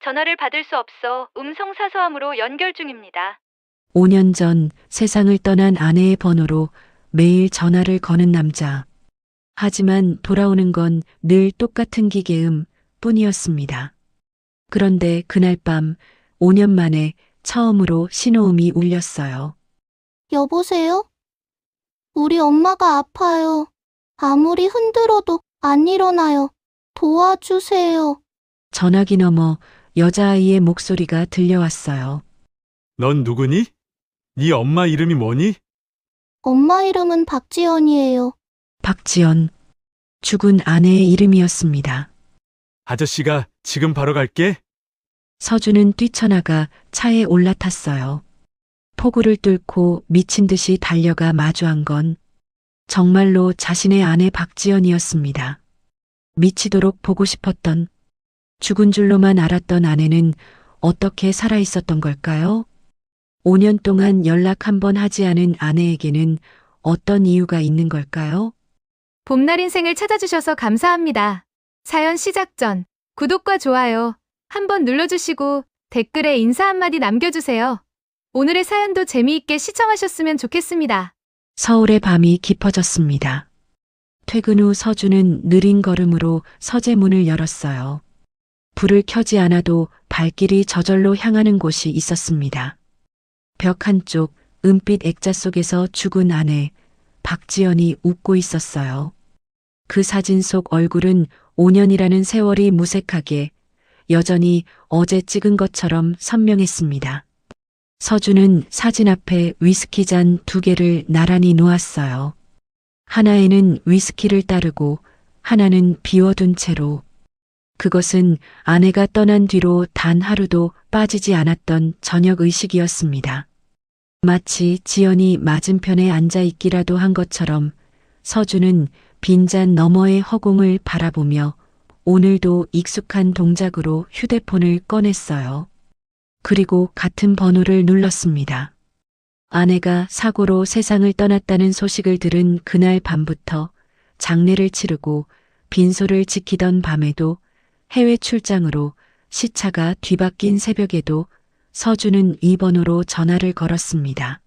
전화를 받을 수 없어 음성사서함으로 연결 중입니다. 5년 전 세상을 떠난 아내의 번호로 매일 전화를 거는 남자. 하지만 돌아오는 건 늘 똑같은 기계음 뿐이었습니다. 그런데 그날 밤 5년 만에 처음으로 신호음이 울렸어요. 여보세요? 우리 엄마가 아파요. 아무리 흔들어도 안 일어나요. 도와주세요. 전화기 너머 여자아이의 목소리가 들려왔어요. 넌 누구니? 네 엄마 이름이 뭐니? 엄마 이름은 박지연이에요. 박지연. 죽은 아내의 이름이었습니다. 아저씨가 지금 바로 갈게. 서준은 뛰쳐나가 차에 올라탔어요. 폭우를 뚫고 미친 듯이 달려가 마주한 건 정말로 자신의 아내 박지연이었습니다. 미치도록 보고 싶었던, 죽은 줄로만 알았던 아내는 어떻게 살아 있었던 걸까요? 5년 동안 연락 한 번 하지 않은 아내에게는 어떤 이유가 있는 걸까요? 봄날 인생을 찾아주셔서 감사합니다. 사연 시작 전 구독과 좋아요 한번 눌러주시고 댓글에 인사 한마디 남겨주세요. 오늘의 사연도 재미있게 시청하셨으면 좋겠습니다. 서울의 밤이 깊어졌습니다. 퇴근 후 서준은 느린 걸음으로 서재문을 열었어요. 불을 켜지 않아도 발길이 저절로 향하는 곳이 있었습니다. 벽 한쪽 은빛 액자 속에서 죽은 아내 박지연이 웃고 있었어요. 그 사진 속 얼굴은 5년이라는 세월이 무색하게 여전히 어제 찍은 것처럼 선명했습니다. 서준은 사진 앞에 위스키 잔 2개를 나란히 놓았어요. 하나에는 위스키를 따르고 하나는 비워둔 채로. 그것은 아내가 떠난 뒤로 단 하루도 빠지지 않았던 저녁 의식이었습니다. 마치 지연이 맞은편에 앉아있기라도 한 것처럼 서준은 빈잔 너머의 허공을 바라보며 오늘도 익숙한 동작으로 휴대폰을 꺼냈어요. 그리고 같은 번호를 눌렀습니다. 아내가 사고로 세상을 떠났다는 소식을 들은 그날 밤부터 장례를 치르고 빈소를 지키던 밤에도 해외 출장으로 시차가 뒤바뀐 새벽에도 서준은 이 번호로 전화를 걸었습니다.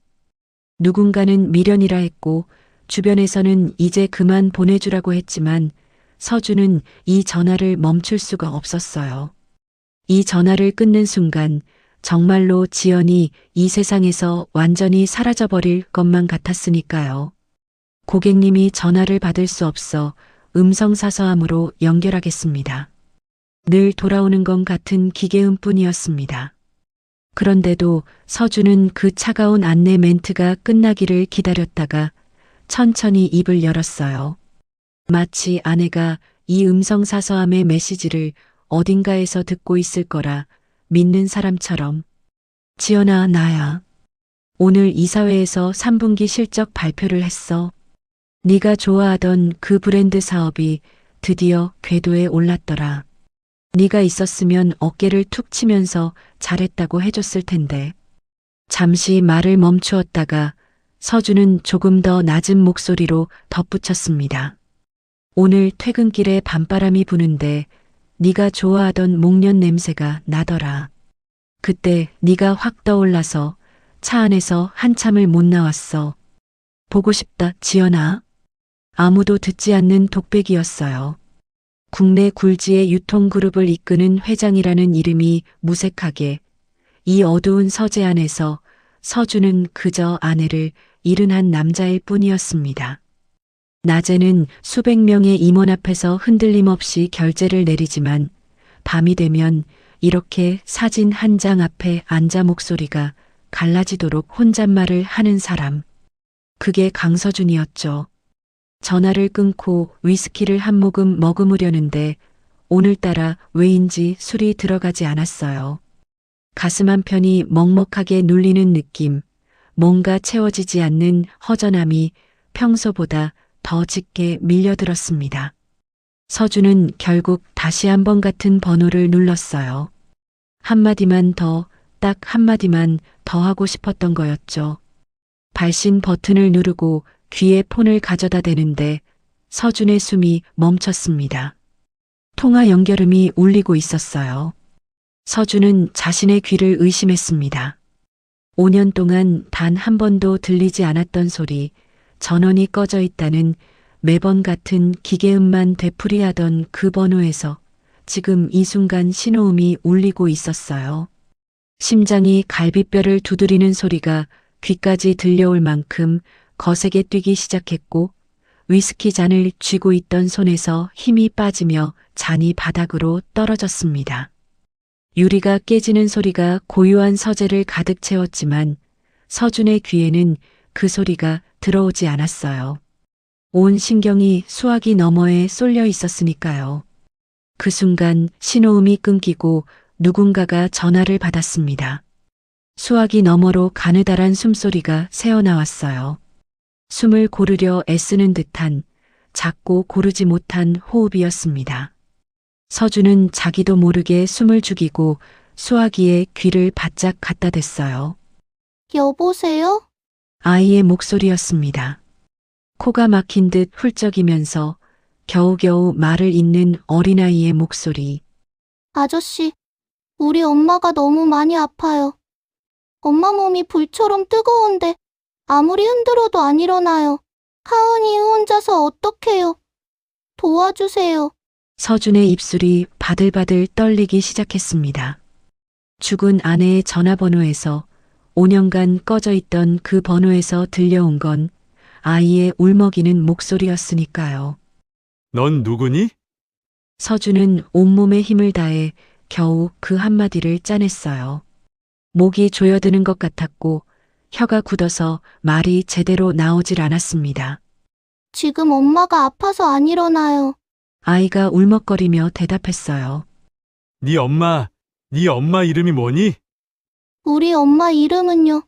누군가는 미련이라 했고 주변에서는 이제 그만 보내주라고 했지만 서준은 이 전화를 멈출 수가 없었어요. 이 전화를 끊는 순간 정말로 지연이 이 세상에서 완전히 사라져버릴 것만 같았으니까요. 고객님이 전화를 받을 수 없어 음성사서함으로 연결하겠습니다. 늘 돌아오는 것 같은 기계음 뿐이었습니다. 그런데도 서준은 그 차가운 안내 멘트가 끝나기를 기다렸다가 천천히 입을 열었어요. 마치 아내가 이 음성사서함의 메시지를 어딘가에서 듣고 있을 거라 믿는 사람처럼. 지연아, 나야. 오늘 이사회에서 3분기 실적 발표를 했어. 네가 좋아하던 그 브랜드 사업이 드디어 궤도에 올랐더라. 네가 있었으면 어깨를 툭 치면서 잘했다고 해줬을 텐데. 잠시 말을 멈추었다가 서준은 조금 더 낮은 목소리로 덧붙였습니다. 오늘 퇴근길에 밤바람이 부는데 네가 좋아하던 목련 냄새가 나더라. 그때 네가 확 떠올라서 차 안에서 한참을 못 나왔어. 보고 싶다, 지연아. 아무도 듣지 않는 독백이었어요. 국내 굴지의 유통그룹을 이끄는 회장이라는 이름이 무색하게 이 어두운 서재 안에서 서준은 그저 아내를 잃은 한 남자일 뿐이었습니다. 낮에는 수백 명의 임원 앞에서 흔들림 없이 결제를 내리지만 밤이 되면 이렇게 사진 한 장 앞에 앉아 목소리가 갈라지도록 혼잣말을 하는 사람. 그게 강서준이었죠. 전화를 끊고 위스키를 한 모금 머금으려는데 오늘따라 왜인지 술이 들어가지 않았어요. 가슴 한편이 먹먹하게 눌리는 느낌, 뭔가 채워지지 않는 허전함이 평소보다 더 짙게 밀려들었습니다. 서준은 결국 다시 한번 같은 번호를 눌렀어요. 한마디만 더, 딱 한마디만 더 하고 싶었던 거였죠. 발신 버튼을 누르고 귀에 폰을 가져다 대는데 서준의 숨이 멈췄습니다. 통화 연결음이 울리고 있었어요. 서준은 자신의 귀를 의심했습니다. 5년 동안 단 한 번도 들리지 않았던 소리, 전원이 꺼져 있다는 매번 같은 기계음만 되풀이하던 그 번호에서 지금 이 순간 신호음이 울리고 있었어요. 심장이 갈비뼈를 두드리는 소리가 귀까지 들려올 만큼 거세게 뛰기 시작했고 위스키 잔을 쥐고 있던 손에서 힘이 빠지며 잔이 바닥으로 떨어졌습니다. 유리가 깨지는 소리가 고요한 서재를 가득 채웠지만 서준의 귀에는 그 소리가 들어오지 않았어요. 온 신경이 수화기 너머에 쏠려 있었으니까요. 그 순간 신호음이 끊기고 누군가가 전화를 받았습니다. 수화기 너머로 가느다란 숨소리가 새어나왔어요. 숨을 고르려 애쓰는 듯한 작고 고르지 못한 호흡이었습니다. 서준은 자기도 모르게 숨을 죽이고 수화기에 귀를 바짝 갖다 댔어요. 여보세요? 아이의 목소리였습니다. 코가 막힌 듯 훌쩍이면서 겨우겨우 말을 잇는 어린아이의 목소리. 아저씨, 우리 엄마가 너무 많이 아파요. 엄마 몸이 불처럼 뜨거운데 아무리 흔들어도 안 일어나요. 하은이 혼자서 어떡해요? 도와주세요. 서준의 입술이 바들바들 떨리기 시작했습니다. 죽은 아내의 전화번호에서 5년간 꺼져 있던 그 번호에서 들려온 건 아이의 울먹이는 목소리였으니까요. 넌 누구니? 서준은 온몸에 힘을 다해 겨우 그 한마디를 짜냈어요. 목이 조여드는 것 같았고 혀가 굳어서 말이 제대로 나오질 않았습니다. 지금 엄마가 아파서 안 일어나요. 아이가 울먹거리며 대답했어요. 네 엄마 이름이 뭐니? 우리 엄마 이름은요.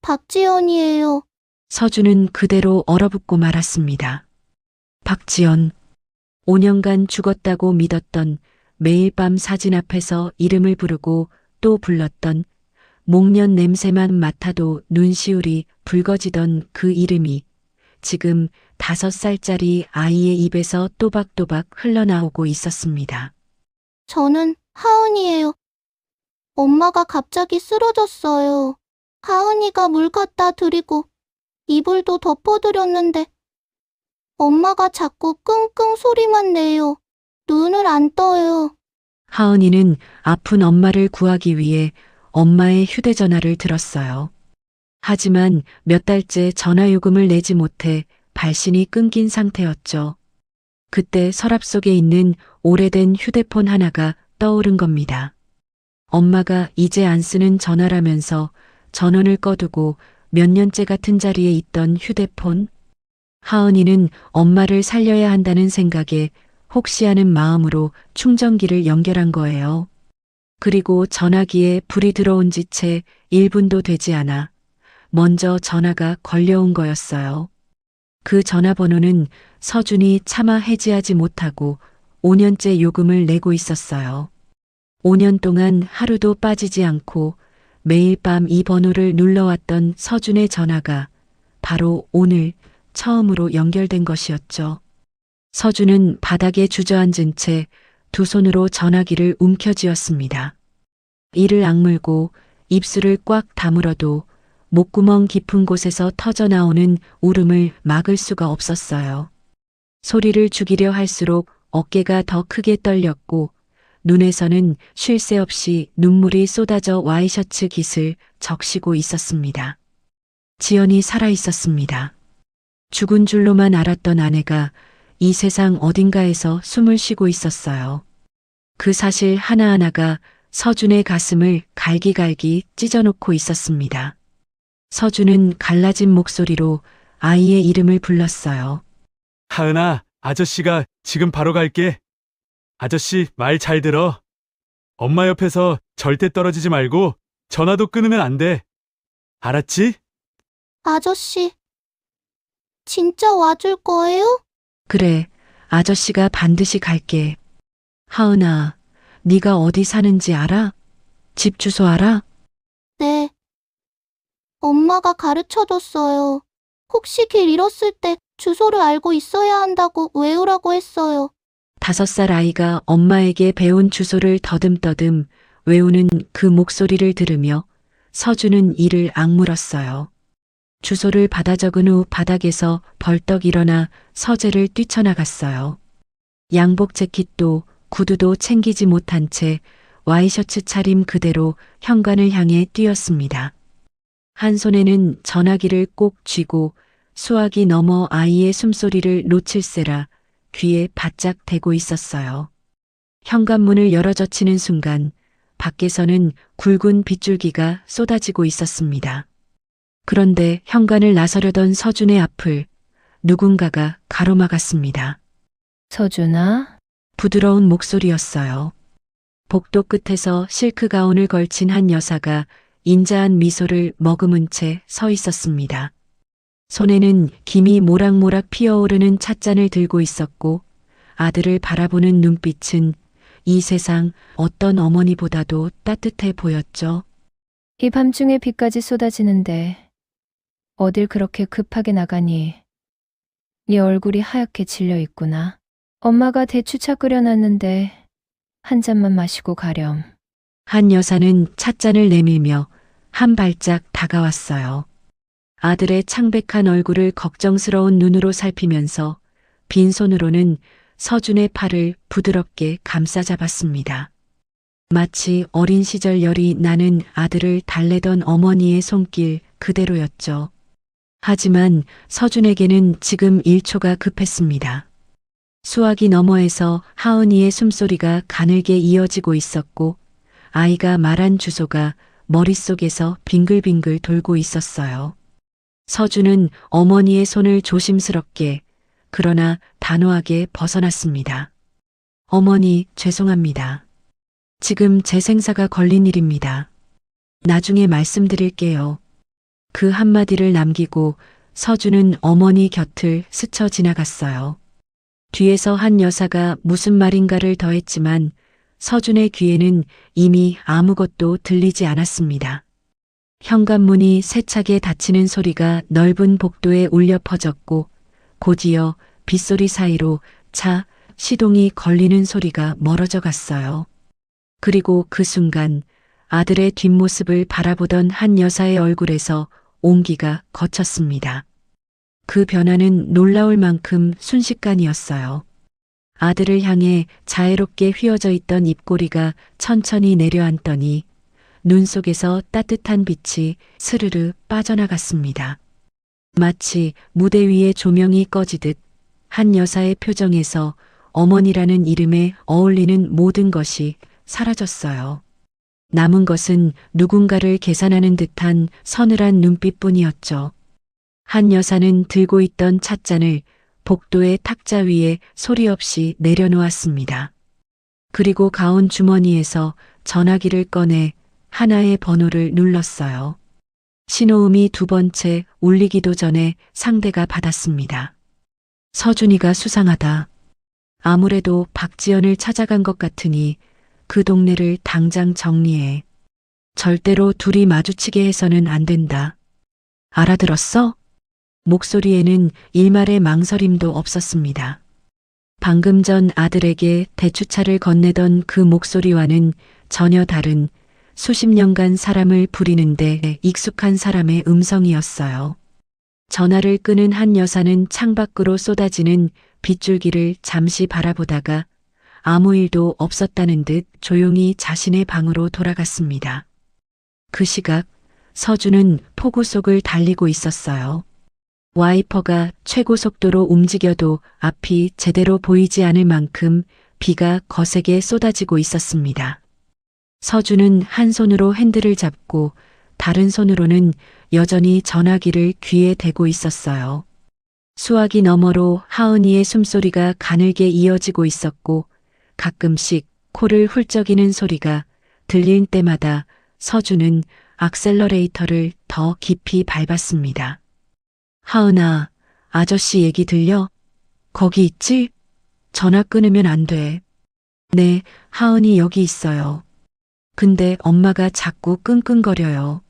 박지연이에요. 서준은 그대로 얼어붙고 말았습니다. 박지연. 5년간 죽었다고 믿었던 매일 밤 사진 앞에서 이름을 부르고 또 불렀던 목련 냄새만 맡아도 눈시울이 붉어지던 그 이름이 지금 5살짜리 아이의 입에서 또박또박 흘러나오고 있었습니다. 저는 하은이에요. 엄마가 갑자기 쓰러졌어요. 하은이가 물 갖다 드리고 이불도 덮어드렸는데 엄마가 자꾸 끙끙 소리만 내요. 눈을 안 떠요. 하은이는 아픈 엄마를 구하기 위해 엄마의 휴대전화를 들었어요. 하지만 몇 달째 전화요금을 내지 못해 발신이 끊긴 상태였죠. 그때 서랍 속에 있는 오래된 휴대폰 하나가 떠오른 겁니다. 엄마가 이제 안 쓰는 전화라면서 전원을 꺼두고 몇 년째 같은 자리에 있던 휴대폰. 하은이는 엄마를 살려야 한다는 생각에 혹시 하는 마음으로 충전기를 연결한 거예요. 그리고 전화기에 불이 들어온 지 채 1분도 되지 않아 먼저 전화가 걸려온 거였어요. 그 전화번호는 서준이 차마 해지하지 못하고 5년째 요금을 내고 있었어요. 5년 동안 하루도 빠지지 않고 매일 밤 이 번호를 눌러왔던 서준의 전화가 바로 오늘 처음으로 연결된 것이었죠. 서준은 바닥에 주저앉은 채 두 손으로 전화기를 움켜쥐었습니다. 이를 악물고 입술을 꽉 다물어도 목구멍 깊은 곳에서 터져나오는 울음을 막을 수가 없었어요. 소리를 죽이려 할수록 어깨가 더 크게 떨렸고 눈에서는 쉴 새 없이 눈물이 쏟아져 와이셔츠 깃을 적시고 있었습니다. 지연이 살아 있었습니다. 죽은 줄로만 알았던 아내가 이 세상 어딘가에서 숨을 쉬고 있었어요. 그 사실 하나하나가 서준의 가슴을 갈기갈기 찢어놓고 있었습니다. 서준은 갈라진 목소리로 아이의 이름을 불렀어요. 하은아, 아저씨가 지금 바로 갈게. 아저씨 말 잘 들어. 엄마 옆에서 절대 떨어지지 말고 전화도 끊으면 안 돼. 알았지? 아저씨, 진짜 와줄 거예요? 그래, 아저씨가 반드시 갈게. 하은아, 네가 어디 사는지 알아? 집 주소 알아? 네. 엄마가 가르쳐줬어요. 혹시 길 잃었을 때 주소를 알고 있어야 한다고 외우라고 했어요. 5살 아이가 엄마에게 배운 주소를 더듬더듬 외우는 그 목소리를 들으며 서준은 이를 악물었어요. 주소를 받아 적은 후 바닥에서 벌떡 일어나 서재를 뛰쳐나갔어요. 양복 재킷도 구두도 챙기지 못한 채 와이셔츠 차림 그대로 현관을 향해 뛰었습니다. 한 손에는 전화기를 꼭 쥐고 수화기 너머 아이의 숨소리를 놓칠세라 귀에 바짝 대고 있었어요. 현관문을 열어 젖히는 순간 밖에서는 굵은 빗줄기가 쏟아지고 있었습니다. 그런데 현관을 나서려던 서준의 앞을 누군가가 가로막았습니다. 서준아? 부드러운 목소리였어요. 복도 끝에서 실크 가운을 걸친 한 여사가 인자한 미소를 머금은 채 서 있었습니다. 손에는 김이 모락모락 피어오르는 찻잔을 들고 있었고 아들을 바라보는 눈빛은 이 세상 어떤 어머니보다도 따뜻해 보였죠. 이 밤중에 비까지 쏟아지는데 어딜 그렇게 급하게 나가니? 네 얼굴이 하얗게 질려 있구나. 엄마가 대추차 끓여놨는데 한 잔만 마시고 가렴. 한 여사는 찻잔을 내밀며 한 발짝 다가왔어요. 아들의 창백한 얼굴을 걱정스러운 눈으로 살피면서 빈손으로는 서준의 팔을 부드럽게 감싸 잡았습니다. 마치 어린 시절 열이 나는 아들을 달래던 어머니의 손길 그대로였죠. 하지만 서준에게는 지금 1초가 급했습니다. 수화기 너머에서 하은이의 숨소리가 가늘게 이어지고 있었고 아이가 말한 주소가 머릿속에서 빙글빙글 돌고 있었어요. 서준은 어머니의 손을 조심스럽게 그러나 단호하게 벗어났습니다. 어머니, 죄송합니다. 지금 제 생사가 걸린 일입니다. 나중에 말씀드릴게요. 그 한마디를 남기고 서준은 어머니 곁을 스쳐 지나갔어요. 뒤에서 한 여사가 무슨 말인가를 더했지만 서준의 귀에는 이미 아무것도 들리지 않았습니다. 현관문이 세차게 닫히는 소리가 넓은 복도에 울려 퍼졌고 곧이어 빗소리 사이로 차 시동이 걸리는 소리가 멀어져 갔어요. 그리고 그 순간 아들의 뒷모습을 바라보던 한 여사의 얼굴에서 온기가 거쳤습니다. 그 변화는 놀라울 만큼 순식간이었어요. 아들을 향해 자애롭게 휘어져 있던 입꼬리가 천천히 내려앉더니 눈 속에서 따뜻한 빛이 스르르 빠져나갔습니다. 마치 무대 위에 조명이 꺼지듯 한 여사의 표정에서 어머니라는 이름에 어울리는 모든 것이 사라졌어요. 남은 것은 누군가를 계산하는 듯한 서늘한 눈빛뿐이었죠. 한 여사는 들고 있던 찻잔을 복도의 탁자 위에 소리 없이 내려놓았습니다. 그리고 가운 주머니에서 전화기를 꺼내 하나의 번호를 눌렀어요. 신호음이 두 번째 울리기도 전에 상대가 받았습니다. 서준이가 수상하다. 아무래도 박지연을 찾아간 것 같으니 그 동네를 당장 정리해. 절대로 둘이 마주치게 해서는 안 된다. 알아들었어? 목소리에는 일말의 망설임도 없었습니다. 방금 전 아들에게 대추차를 건네던 그 목소리와는 전혀 다른 수십 년간 사람을 부리는데 익숙한 사람의 음성이었어요. 전화를 끄는 한 여사는 창밖으로 쏟아지는 빗줄기를 잠시 바라보다가 아무 일도 없었다는 듯 조용히 자신의 방으로 돌아갔습니다. 그 시각 서준은 폭우 속을 달리고 있었어요. 와이퍼가 최고 속도로 움직여도 앞이 제대로 보이지 않을 만큼 비가 거세게 쏟아지고 있었습니다. 서준은 한 손으로 핸들을 잡고 다른 손으로는 여전히 전화기를 귀에 대고 있었어요. 수화기 너머로 하은이의 숨소리가 가늘게 이어지고 있었고 가끔씩 코를 훌쩍이는 소리가 들릴 때마다 서준은 악셀러레이터를 더 깊이 밟았습니다. 하은아, 아저씨 얘기 들려? 거기 있지? 전화 끊으면 안 돼. 네, 하은이 여기 있어요. 근데 엄마가 자꾸 끙끙거려요.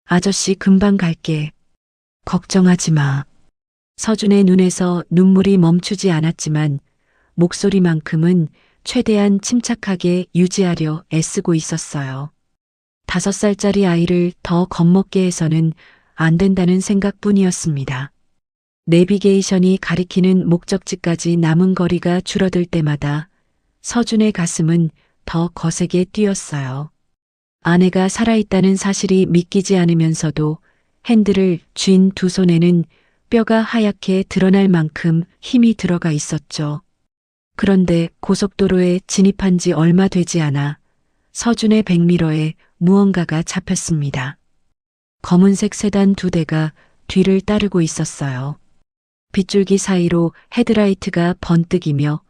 아저씨 금방 갈게. 걱정하지 마. 서준의 눈에서 눈물이 멈추지 않았지만 목소리만큼은 최대한 침착하게 유지하려 애쓰고 있었어요. 5살짜리 아이를 더 겁먹게 해서는 안 된다는 생각뿐이었습니다. 내비게이션이 가리키는 목적지까지 남은 거리가 줄어들 때마다 서준의 가슴은 더 거세게 뛰었어요. 아내가 살아있다는 사실이 믿기지 않으면서도 핸들을 쥔 두 손에는 뼈가 하얗게 드러날 만큼 힘이 들어가 있었죠. 그런데 고속도로에 진입한 지 얼마 되지 않아 서준의 백미러에 무언가가 잡혔습니다. 검은색 세단 2대가 뒤를 따르고 있었어요. 빗줄기 사이로 헤드라이트가 번뜩이며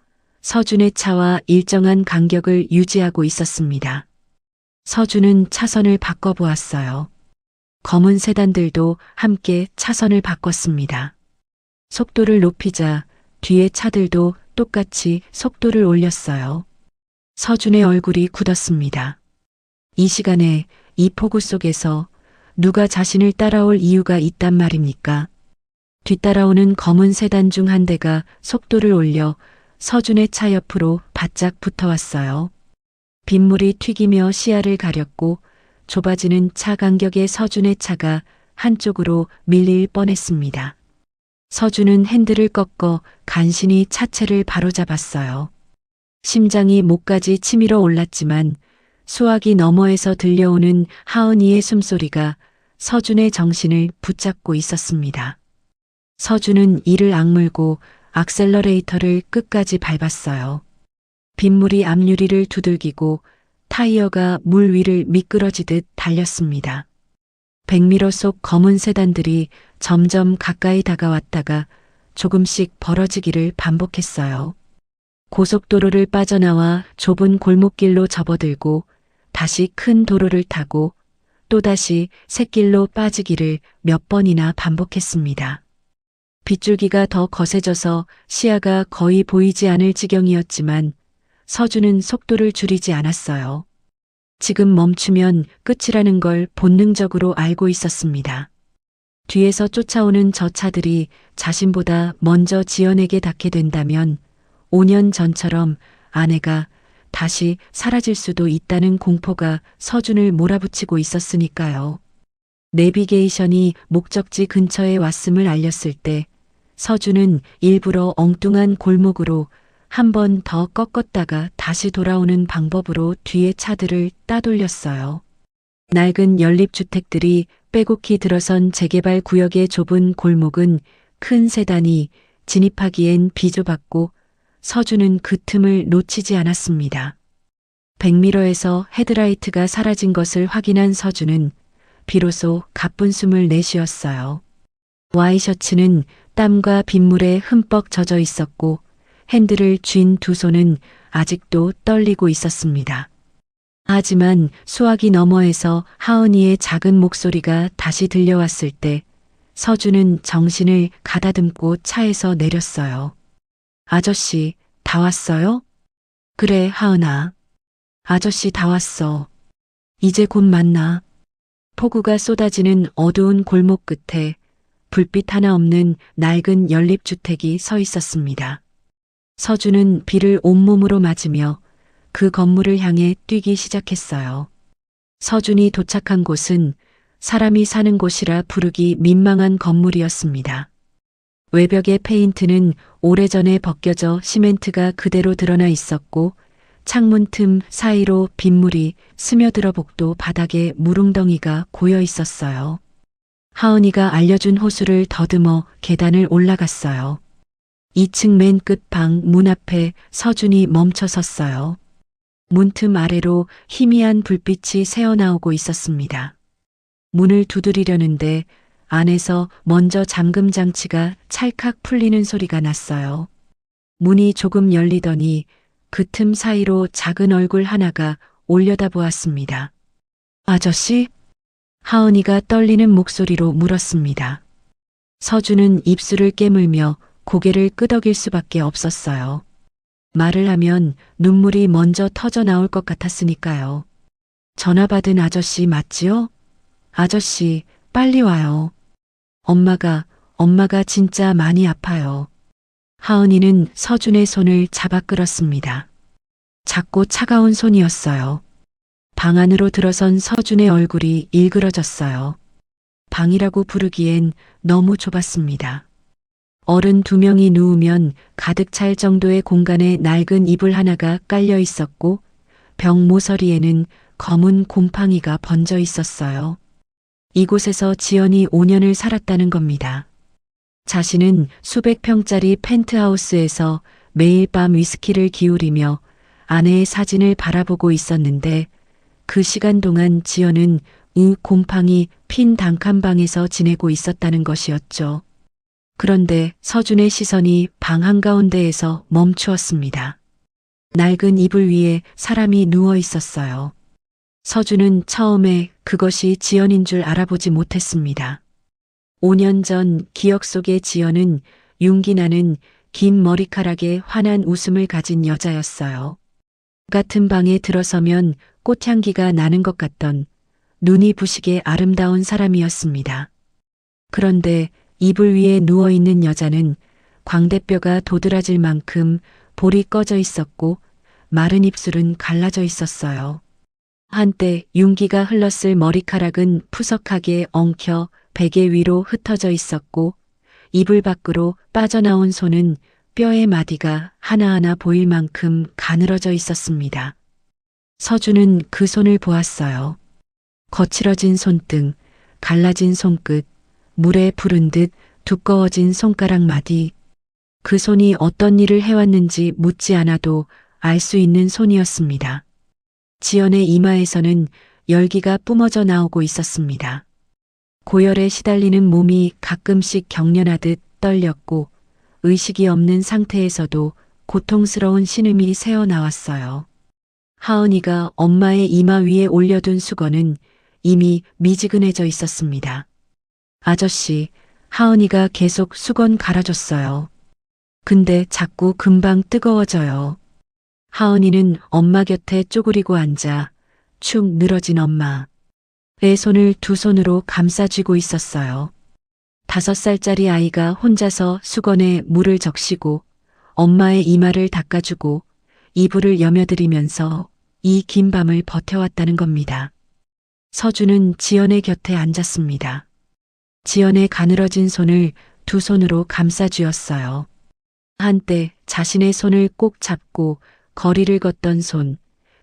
서준의 차와 일정한 간격을 유지하고 있었습니다. 서준은 차선을 바꿔보았어요. 검은 세단들도 함께 차선을 바꿨습니다. 속도를 높이자 뒤의 차들도 똑같이 속도를 올렸어요. 서준의 얼굴이 굳었습니다. 이 시간에 이 폭우 속에서 누가 자신을 따라올 이유가 있단 말입니까? 뒤따라오는 검은 세단 중 한 대가 속도를 올려 서준의 차 옆으로 바짝 붙어왔어요. 빗물이 튀기며 시야를 가렸고 좁아지는 차 간격에 서준의 차가 한쪽으로 밀릴 뻔했습니다. 서준은 핸들을 꺾어 간신히 차체를 바로잡았어요. 심장이 목까지 치밀어 올랐지만 수화기 너머에서 들려오는 하은이의 숨소리가 서준의 정신을 붙잡고 있었습니다. 서준은 이를 악물고 악셀러레이터를 끝까지 밟았어요. 빗물이 앞유리를 두들기고 타이어가 물 위를 미끄러지듯 달렸습니다. 백미러 속 검은 세단들이 점점 가까이 다가왔다가 조금씩 벌어지기를 반복했어요. 고속도로를 빠져나와 좁은 골목길로 접어들고 다시 큰 도로를 타고 또다시 샛길로 빠지기를 몇 번이나 반복했습니다. 빗줄기가 더 거세져서 시야가 거의 보이지 않을 지경이었지만 서준은 속도를 줄이지 않았어요. 지금 멈추면 끝이라는 걸 본능적으로 알고 있었습니다. 뒤에서 쫓아오는 저 차들이 자신보다 먼저 지연에게 닿게 된다면 5년 전처럼 아내가 다시 사라질 수도 있다는 공포가 서준을 몰아붙이고 있었으니까요. 내비게이션이 목적지 근처에 왔음을 알렸을 때 서준은 일부러 엉뚱한 골목으로 한 번 더 꺾었다가 다시 돌아오는 방법으로 뒤의 차들을 따돌렸어요. 낡은 연립주택들이 빼곡히 들어선 재개발 구역의 좁은 골목은 큰 세단이 진입하기엔 비좁았고 서준은 그 틈을 놓치지 않았습니다. 백미러에서 헤드라이트가 사라진 것을 확인한 서준은 비로소 가쁜 숨을 내쉬었어요. 와이셔츠는 땀과 빗물에 흠뻑 젖어 있었고 핸들을 쥔 두 손은 아직도 떨리고 있었습니다. 하지만 수화기 너머에서 하은이의 작은 목소리가 다시 들려왔을 때 서준은 정신을 가다듬고 차에서 내렸어요. 아저씨, 다 왔어요? 그래, 하은아. 아저씨 다 왔어. 이제 곧 만나. 폭우가 쏟아지는 어두운 골목 끝에 불빛 하나 없는 낡은 연립주택이 서 있었습니다. 서준은 비를 온몸으로 맞으며 그 건물을 향해 뛰기 시작했어요. 서준이 도착한 곳은 사람이 사는 곳이라 부르기 민망한 건물이었습니다. 외벽의 페인트는 오래전에 벗겨져 시멘트가 그대로 드러나 있었고 창문 틈 사이로 빗물이 스며들어 복도 바닥에 물웅덩이가 고여 있었어요. 하은이가 알려준 호수를 더듬어 계단을 올라갔어요. 2층 맨 끝 방 문 앞에 서준이 멈춰 섰어요. 문틈 아래로 희미한 불빛이 새어나오고 있었습니다. 문을 두드리려는데 안에서 먼저 잠금 장치가 찰칵 풀리는 소리가 났어요. 문이 조금 열리더니 그 틈 사이로 작은 얼굴 하나가 올려다보았습니다. 아저씨? 하은이가 떨리는 목소리로 물었습니다. 서준은 입술을 깨물며 고개를 끄덕일 수밖에 없었어요. 말을 하면 눈물이 먼저 터져 나올 것 같았으니까요. 전화 받은 아저씨 맞지요? 아저씨, 빨리 와요. 엄마가 진짜 많이 아파요. 하은이는 서준의 손을 잡아 끌었습니다. 작고 차가운 손이었어요. 방 안으로 들어선 서준의 얼굴이 일그러졌어요. 방이라고 부르기엔 너무 좁았습니다. 어른 2명이 누우면 가득 찰 정도의 공간에 낡은 이불 하나가 깔려 있었고 벽 모서리에는 검은 곰팡이가 번져 있었어요. 이곳에서 지연이 5년을 살았다는 겁니다. 자신은 수백 평짜리 펜트하우스에서 매일 밤 위스키를 기울이며 아내의 사진을 바라보고 있었는데 그 시간 동안 지연은 이 곰팡이 핀 단칸방에서 지내고 있었다는 것이었죠. 그런데 서준의 시선이 방 한가운데에서 멈추었습니다. 낡은 이불 위에 사람이 누워 있었어요. 서준은 처음에 그것이 지연인 줄 알아보지 못했습니다. 5년 전 기억 속의 지연은 윤기 나는 긴 머리카락에 환한 웃음을 가진 여자였어요. 같은 방에 들어서면 꽃향기가 나는 것 같던 눈이 부시게 아름다운 사람이었습니다. 그런데 이불 위에 누워있는 여자는 광대뼈가 도드라질 만큼 볼이 꺼져 있었고 마른 입술은 갈라져 있었어요. 한때 윤기가 흘렀을 머리카락은 푸석하게 엉켜 베개 위로 흩어져 있었고 이불 밖으로 빠져나온 손은 뼈의 마디가 하나하나 보일 만큼 가늘어져 있었습니다. 서준은 그 손을 보았어요. 거칠어진 손등, 갈라진 손끝, 물에 부른 듯 두꺼워진 손가락 마디. 그 손이 어떤 일을 해왔는지 묻지 않아도 알 수 있는 손이었습니다. 지연의 이마에서는 열기가 뿜어져 나오고 있었습니다. 고열에 시달리는 몸이 가끔씩 경련하듯 떨렸고 의식이 없는 상태에서도 고통스러운 신음이 새어나왔어요. 하은이가 엄마의 이마 위에 올려둔 수건은 이미 미지근해져 있었습니다. 아저씨, 하은이가 계속 수건 갈아줬어요. 근데 자꾸 금방 뜨거워져요. 하은이는 엄마 곁에 쪼그리고 앉아 축 늘어진 엄마의 손을 2손으로 감싸쥐고 있었어요. 5살짜리 아이가 혼자서 수건에 물을 적시고 엄마의 이마를 닦아주고 이불을 여며들이면서 이 긴 밤을 버텨왔다는 겁니다. 서준은 지연의 곁에 앉았습니다. 지연의 가늘어진 손을 2손으로 감싸쥐었어요. 한때 자신의 손을 꼭 잡고 거리를 걷던 손,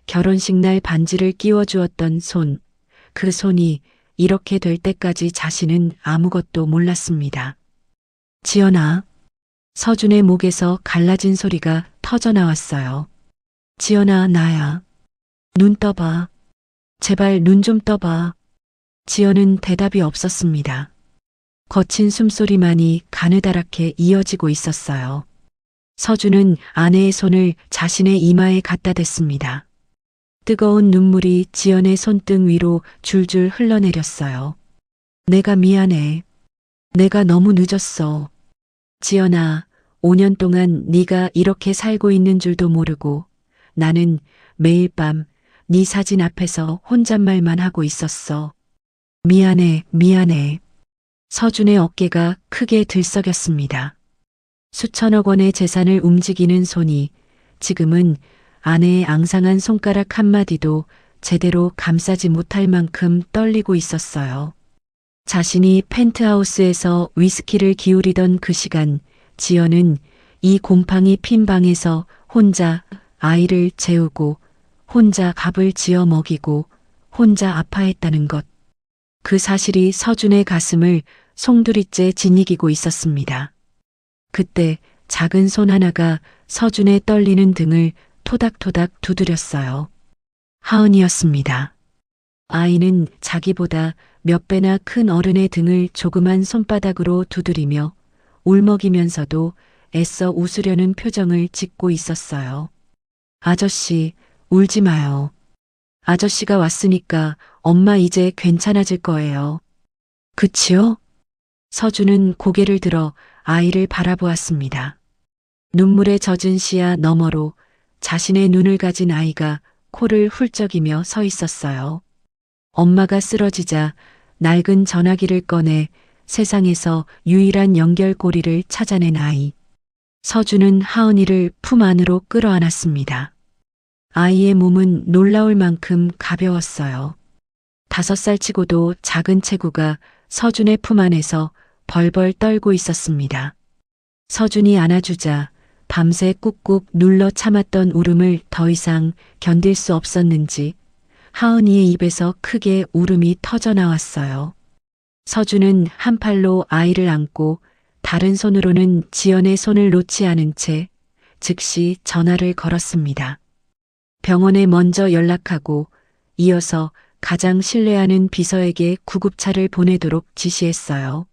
결혼식 날 반지를 끼워주었던 손, 그 손이 이렇게 될 때까지 자신은 아무것도 몰랐습니다. 지연아. 서준의 목에서 갈라진 소리가 터져 나왔어요. 지연아, 나야. 눈 떠봐. 제발 눈 좀 떠봐. 지연은 대답이 없었습니다. 거친 숨소리만이 가느다랗게 이어지고 있었어요. 서준은 아내의 손을 자신의 이마에 갖다 댔습니다. 뜨거운 눈물이 지연의 손등 위로 줄줄 흘러내렸어요. 내가 미안해. 내가 너무 늦었어. 지연아, 5년 동안 네가 이렇게 살고 있는 줄도 모르고 나는 매일 밤 네 사진 앞에서 혼잣말만 하고 있었어. 미안해, 미안해. 서준의 어깨가 크게 들썩였습니다. 수천억 원의 재산을 움직이는 손이 지금은 아내의 앙상한 손가락 한마디도 제대로 감싸지 못할 만큼 떨리고 있었어요. 자신이 펜트하우스에서 위스키를 기울이던 그 시간, 지연은 이 곰팡이 핀 방에서 혼자 아이를 재우고 혼자 밥을 지어 먹이고 혼자 아파했다는 것. 그 사실이 서준의 가슴을 송두리째 짓이기고 있었습니다. 그때 작은 손 하나가 서준의 떨리는 등을 토닥토닥 두드렸어요. 하은이었습니다. 아이는 자기보다 몇 배나 큰 어른의 등을 조그만 손바닥으로 두드리며 울먹이면서도 애써 웃으려는 표정을 짓고 있었어요. 아저씨, 울지 마요. 아저씨가 왔으니까 엄마 이제 괜찮아질 거예요. 그치요? 서준은 고개를 들어 아이를 바라보았습니다. 눈물에 젖은 시야 너머로 자신의 눈을 가진 아이가 코를 훌쩍이며 서 있었어요. 엄마가 쓰러지자 낡은 전화기를 꺼내 세상에서 유일한 연결고리를 찾아낸 아이. 서준은 하은이를 품 안으로 끌어안았습니다. 아이의 몸은 놀라울 만큼 가벼웠어요. 5살 치고도 작은 체구가 서준의 품 안에서 벌벌 떨고 있었습니다. 서준이 안아주자 밤새 꾹꾹 눌러 참았던 울음을 더 이상 견딜 수 없었는지 하은이의 입에서 크게 울음이 터져 나왔어요. 서준은 한 팔로 아이를 안고 다른 손으로는 지연의 손을 놓지 않은 채 즉시 전화를 걸었습니다. 병원에 먼저 연락하고 이어서 가장 신뢰하는 비서에게 구급차를 보내도록 지시했어요.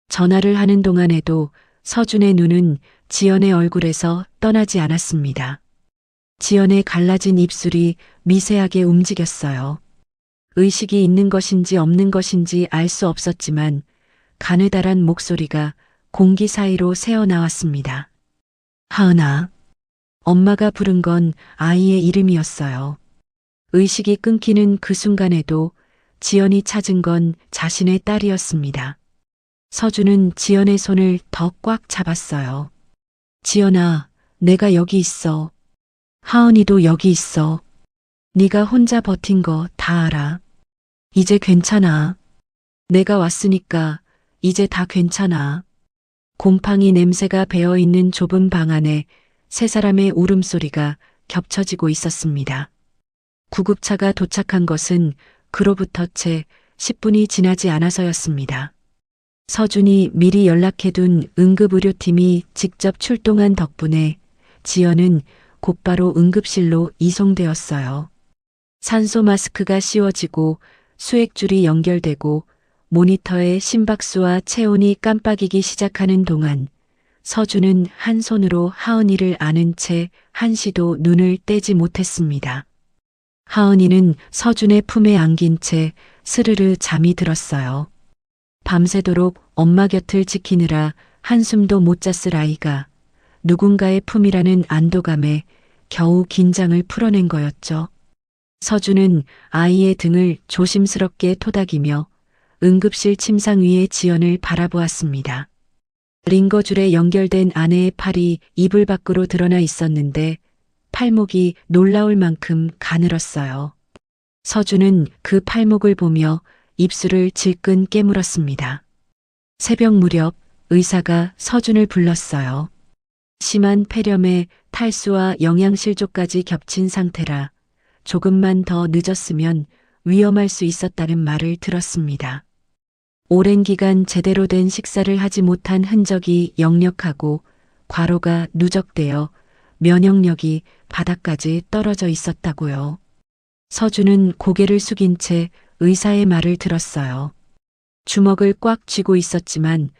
전화를 하는 동안에도 서준의 눈은 지연의 얼굴에서 떠나지 않았습니다. 지연의 갈라진 입술이 미세하게 움직였어요. 의식이 있는 것인지 없는 것인지 알 수 없었지만 가느다란 목소리가 공기 사이로 새어나왔습니다. 하은아. 엄마가 부른 건 아이의 이름이었어요. 의식이 끊기는 그 순간에도 지연이 찾은 건 자신의 딸이었습니다. 서준은 지연의 손을 더 꽉 잡았어요. 지연아, 내가 여기 있어. 하은이도 여기 있어. 네가 혼자 버틴 거 다 알아. 이제 괜찮아. 내가 왔으니까 이제 다 괜찮아. 곰팡이 냄새가 배어있는 좁은 방 안에 세 사람의 울음소리가 겹쳐지고 있었습니다. 구급차가 도착한 것은 그로부터 채 10분이 지나지 않아서였습니다. 서준이 미리 연락해둔 응급의료팀이 직접 출동한 덕분에 지연은 곧바로 응급실로 이송되었어요. 산소 마스크가 씌워지고 수액줄이 연결되고 모니터에 심박수와 체온이 깜빡이기 시작하는 동안 서준은 한 손으로 하은이를 안은 채 한시도 눈을 떼지 못했습니다. 하은이는 서준의 품에 안긴 채 스르르 잠이 들었어요. 밤새도록 엄마 곁을 지키느라 한숨도 못 잤을 아이가 누군가의 품이라는 안도감에 겨우 긴장을 풀어낸 거였죠. 서준은 아이의 등을 조심스럽게 토닥이며 응급실 침상 위의 지연을 바라보았습니다. 링거줄에 연결된 아내의 팔이 이불 밖으로 드러나 있었는데 팔목이 놀라울 만큼 가늘었어요. 서준은 그 팔목을 보며 입술을 질끈 깨물었습니다. 새벽 무렵 의사가 서준을 불렀어요. 심한 폐렴에 탈수와 영양실조까지 겹친 상태라 조금만 더 늦었으면 위험할 수 있었다는 말을 들었습니다. 오랜 기간 제대로 된 식사를 하지 못한 흔적이 역력하고 과로가 누적되어 면역력이 바닥까지 떨어져 있었다고요. 서준은 고개를 숙인 채 의사의 말을 들었어요. 주먹을 꽉 쥐고 있었지만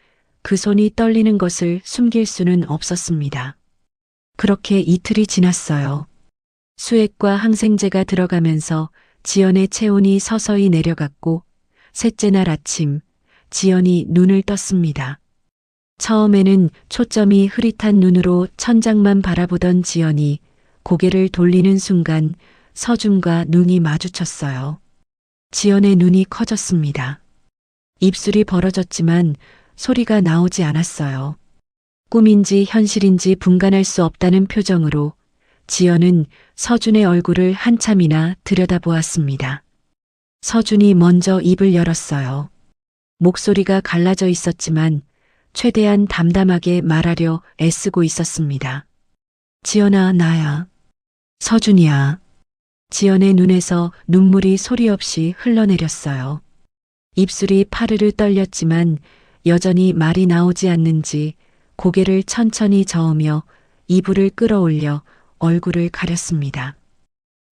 그 손이 떨리는 것을 숨길 수는 없었습니다. 그렇게 이틀이 지났어요. 수액과 항생제가 들어가면서 지연의 체온이 서서히 내려갔고 셋째 날 아침 지연이 눈을 떴습니다. 처음에는 초점이 흐릿한 눈으로 천장만 바라보던 지연이 고개를 돌리는 순간 서준과 눈이 마주쳤어요. 지연의 눈이 커졌습니다. 입술이 벌어졌지만 소리가 나오지 않았어요. 꿈인지 현실인지 분간할 수 없다는 표정으로 지연은 서준의 얼굴을 한참이나 들여다보았습니다. 서준이 먼저 입을 열었어요. 목소리가 갈라져 있었지만 최대한 담담하게 말하려 애쓰고 있었습니다. 지연아, 나야. 서준이야. 지연의 눈에서 눈물이 소리 없이 흘러내렸어요. 입술이 파르르 떨렸지만 여전히 말이 나오지 않는지 고개를 천천히 저으며 이불을 끌어올려 얼굴을 가렸습니다.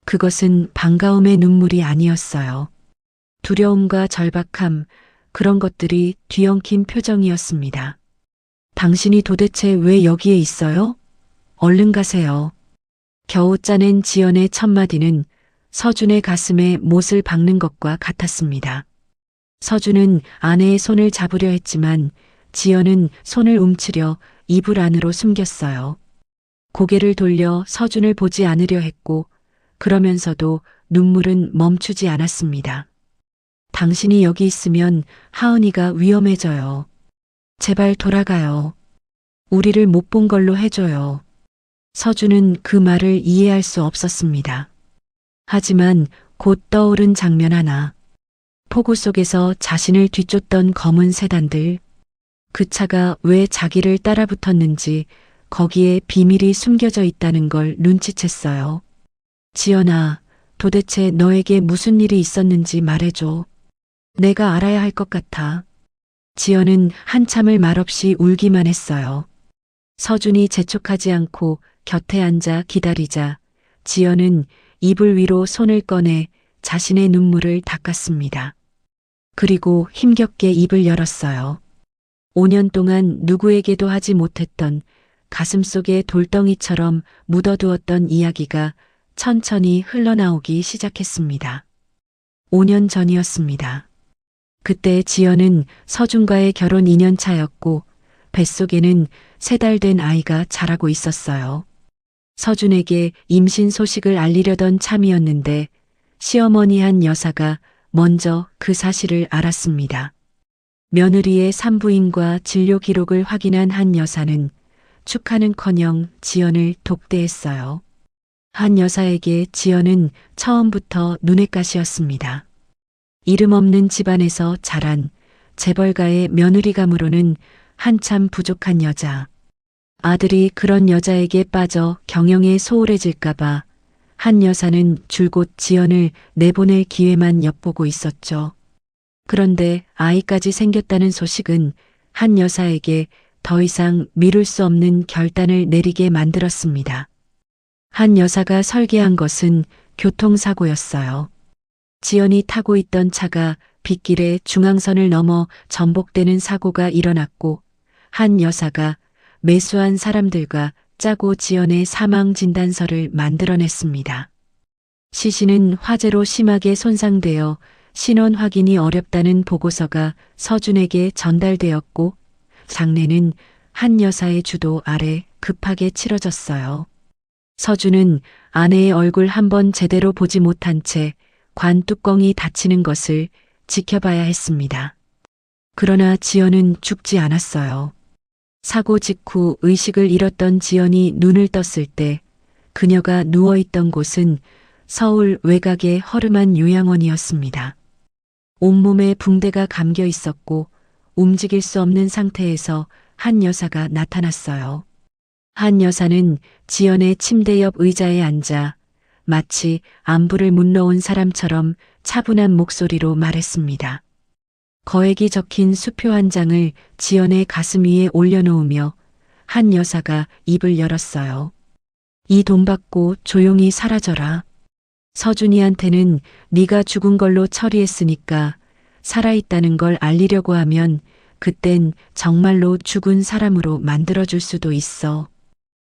그것은 반가움의 눈물이 아니었어요. 두려움과 절박함, 그런 것들이 뒤엉킨 표정이었습니다. 당신이 도대체 왜 여기에 있어요? 얼른 가세요. 겨우 짜낸 지연의 첫마디는 서준의 가슴에 못을 박는 것과 같았습니다. 서준은 아내의 손을 잡으려 했지만 지연은 손을 움츠려 이불 안으로 숨겼어요. 고개를 돌려 서준을 보지 않으려 했고 그러면서도 눈물은 멈추지 않았습니다. 당신이 여기 있으면 하은이가 위험해져요. 제발 돌아가요. 우리를 못 본 걸로 해줘요. 서준은 그 말을 이해할 수 없었습니다. 하지만 곧 떠오른 장면 하나. 폭우 속에서 자신을 뒤쫓던 검은 세단들. 그 차가 왜 자기를 따라붙었는지 거기에 비밀이 숨겨져 있다는 걸 눈치챘어요. 지연아, 도대체 너에게 무슨 일이 있었는지 말해줘. 내가 알아야 할 것 같아. 지연은 한참을 말없이 울기만 했어요. 서준이 재촉하지 않고 곁에 앉아 기다리자 지연은 이불 위로 손을 꺼내 자신의 눈물을 닦았습니다. 그리고 힘겹게 입을 열었어요. 5년 동안 누구에게도 하지 못했던 가슴속에 돌덩이처럼 묻어두었던 이야기가 천천히 흘러나오기 시작했습니다. 5년 전이었습니다. 그때 지연은 서준과의 결혼 2년 차였고 뱃속에는 3달 된 아이가 자라고 있었어요. 서준에게 임신 소식을 알리려던 참이었는데 시어머니 한 여사가 먼저 그 사실을 알았습니다. 며느리의 산부인과 진료 기록을 확인한 한 여사는 축하는커녕 지연을 독대했어요. 한 여사에게 지연은 처음부터 눈엣가시였습니다. 이름 없는 집안에서 자란 재벌가의 며느리감으로는 한참 부족한 여자. 아들이 그런 여자에게 빠져 경영에 소홀해질까봐 한 여사는 줄곧 지연을 내보낼 기회만 엿보고 있었죠. 그런데 아이까지 생겼다는 소식은 한 여사에게 더 이상 미룰 수 없는 결단을 내리게 만들었습니다. 한 여사가 설계한 것은 교통사고였어요. 지연이 타고 있던 차가 빗길에 중앙선을 넘어 전복되는 사고가 일어났고 한 여사가 매수한 사람들과 짜고 지연의 사망 진단서를 만들어냈습니다. 시신은 화재로 심하게 손상되어 신원 확인이 어렵다는 보고서가 서준에게 전달되었고 장례는 한 여사의 주도 아래 급하게 치러졌어요. 서준은 아내의 얼굴 한번 제대로 보지 못한 채 관 뚜껑이 닫히는 것을 지켜봐야 했습니다. 그러나 지연은 죽지 않았어요. 사고 직후 의식을 잃었던 지연이 눈을 떴을 때 그녀가 누워있던 곳은 서울 외곽의 허름한 요양원이었습니다. 온몸에 붕대가 감겨 있었고 움직일 수 없는 상태에서 한 여사가 나타났어요. 한 여사는 지연의 침대 옆 의자에 앉아 마치 안부를 묻러온 사람처럼 차분한 목소리로 말했습니다. 거액이 적힌 수표 한 장을 지연의 가슴 위에 올려놓으며 한 여사가 입을 열었어요. 이 돈 받고 조용히 사라져라. 서준이한테는 네가 죽은 걸로 처리했으니까 살아있다는 걸 알리려고 하면 그땐 정말로 죽은 사람으로 만들어줄 수도 있어.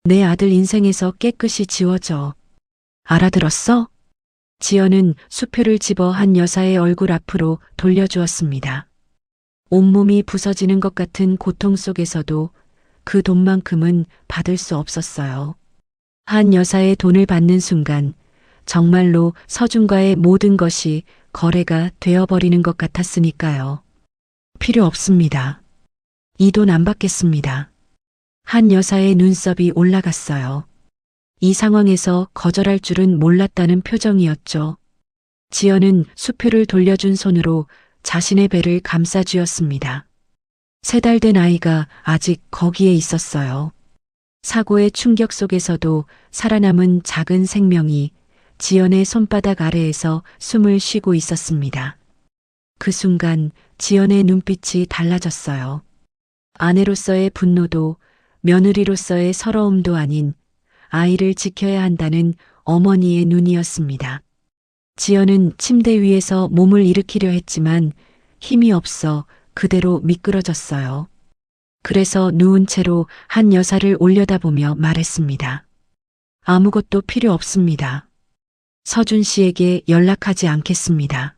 내 아들 인생에서 깨끗이 지워져. 알아들었어? 지연은 수표를 집어 한 여사의 얼굴 앞으로 돌려주었습니다. 온몸이 부서지는 것 같은 고통 속에서도 그 돈만큼은 받을 수 없었어요. 한 여사의 돈을 받는 순간 정말로 서준과의 모든 것이 거래가 되어버리는 것 같았으니까요. 필요 없습니다. 이 돈 안 받겠습니다. 한 여사의 눈썹이 올라갔어요. 이 상황에서 거절할 줄은 몰랐다는 표정이었죠. 지연은 수표를 돌려준 손으로 자신의 배를 감싸쥐었습니다. 3달 된 아이가 아직 거기에 있었어요. 사고의 충격 속에서도 살아남은 작은 생명이 지연의 손바닥 아래에서 숨을 쉬고 있었습니다. 그 순간 지연의 눈빛이 달라졌어요. 아내로서의 분노도 며느리로서의 서러움도 아닌 아이를 지켜야 한다는 어머니의 눈이었습니다. 지연은 침대 위에서 몸을 일으키려 했지만 힘이 없어 그대로 미끄러졌어요. 그래서 누운 채로 한 여사를 올려다보며 말했습니다. 아무것도 필요 없습니다. 서준 씨에게 연락하지 않겠습니다.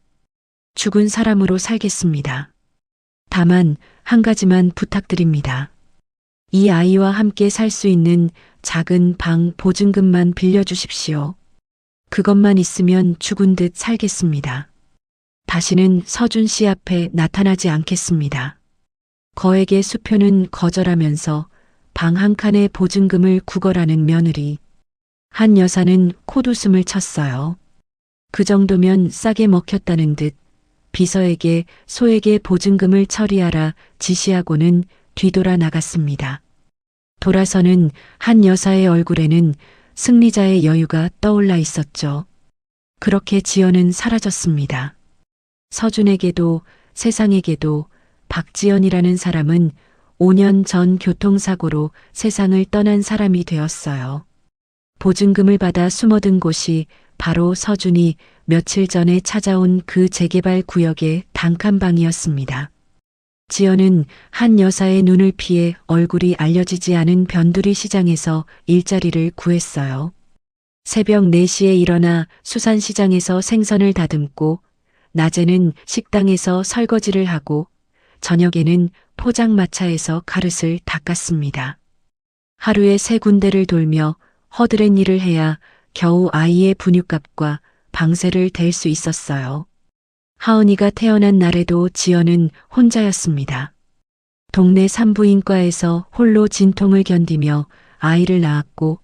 죽은 사람으로 살겠습니다. 다만 한 가지만 부탁드립니다. 이 아이와 함께 살 수 있는 작은 방 보증금만 빌려주십시오. 그것만 있으면 죽은 듯 살겠습니다. 다시는 서준 씨 앞에 나타나지 않겠습니다. 거액의 수표는 거절하면서 방 한 칸에 보증금을 구걸하는 며느리. 한 여사는 콧웃음을 쳤어요. 그 정도면 싸게 먹혔다는 듯 비서에게 소에게 보증금을 처리하라 지시하고는 뒤돌아 나갔습니다. 돌아서는 한 여사의 얼굴에는 승리자의 여유가 떠올라 있었죠. 그렇게 지연은 사라졌습니다. 서준에게도 세상에게도 박지연이라는 사람은 5년 전 교통사고로 세상을 떠난 사람이 되었어요. 보증금을 받아 숨어든 곳이 바로 서준이 며칠 전에 찾아온 그 재개발 구역의 단칸방이었습니다. 지연은 한 여사의 눈을 피해 얼굴이 알려지지 않은 변두리 시장에서 일자리를 구했어요. 새벽 4시에 일어나 수산시장에서 생선을 다듬고 낮에는 식당에서 설거지를 하고 저녁에는 포장마차에서 가릇을 닦았습니다. 하루에 3군데를 돌며 허드렛 일을 해야 겨우 아이의 분유값과 방세를 댈 수 있었어요. 하은이가 태어난 날에도 지연은 혼자였습니다. 동네 산부인과에서 홀로 진통을 견디며 아이를 낳았고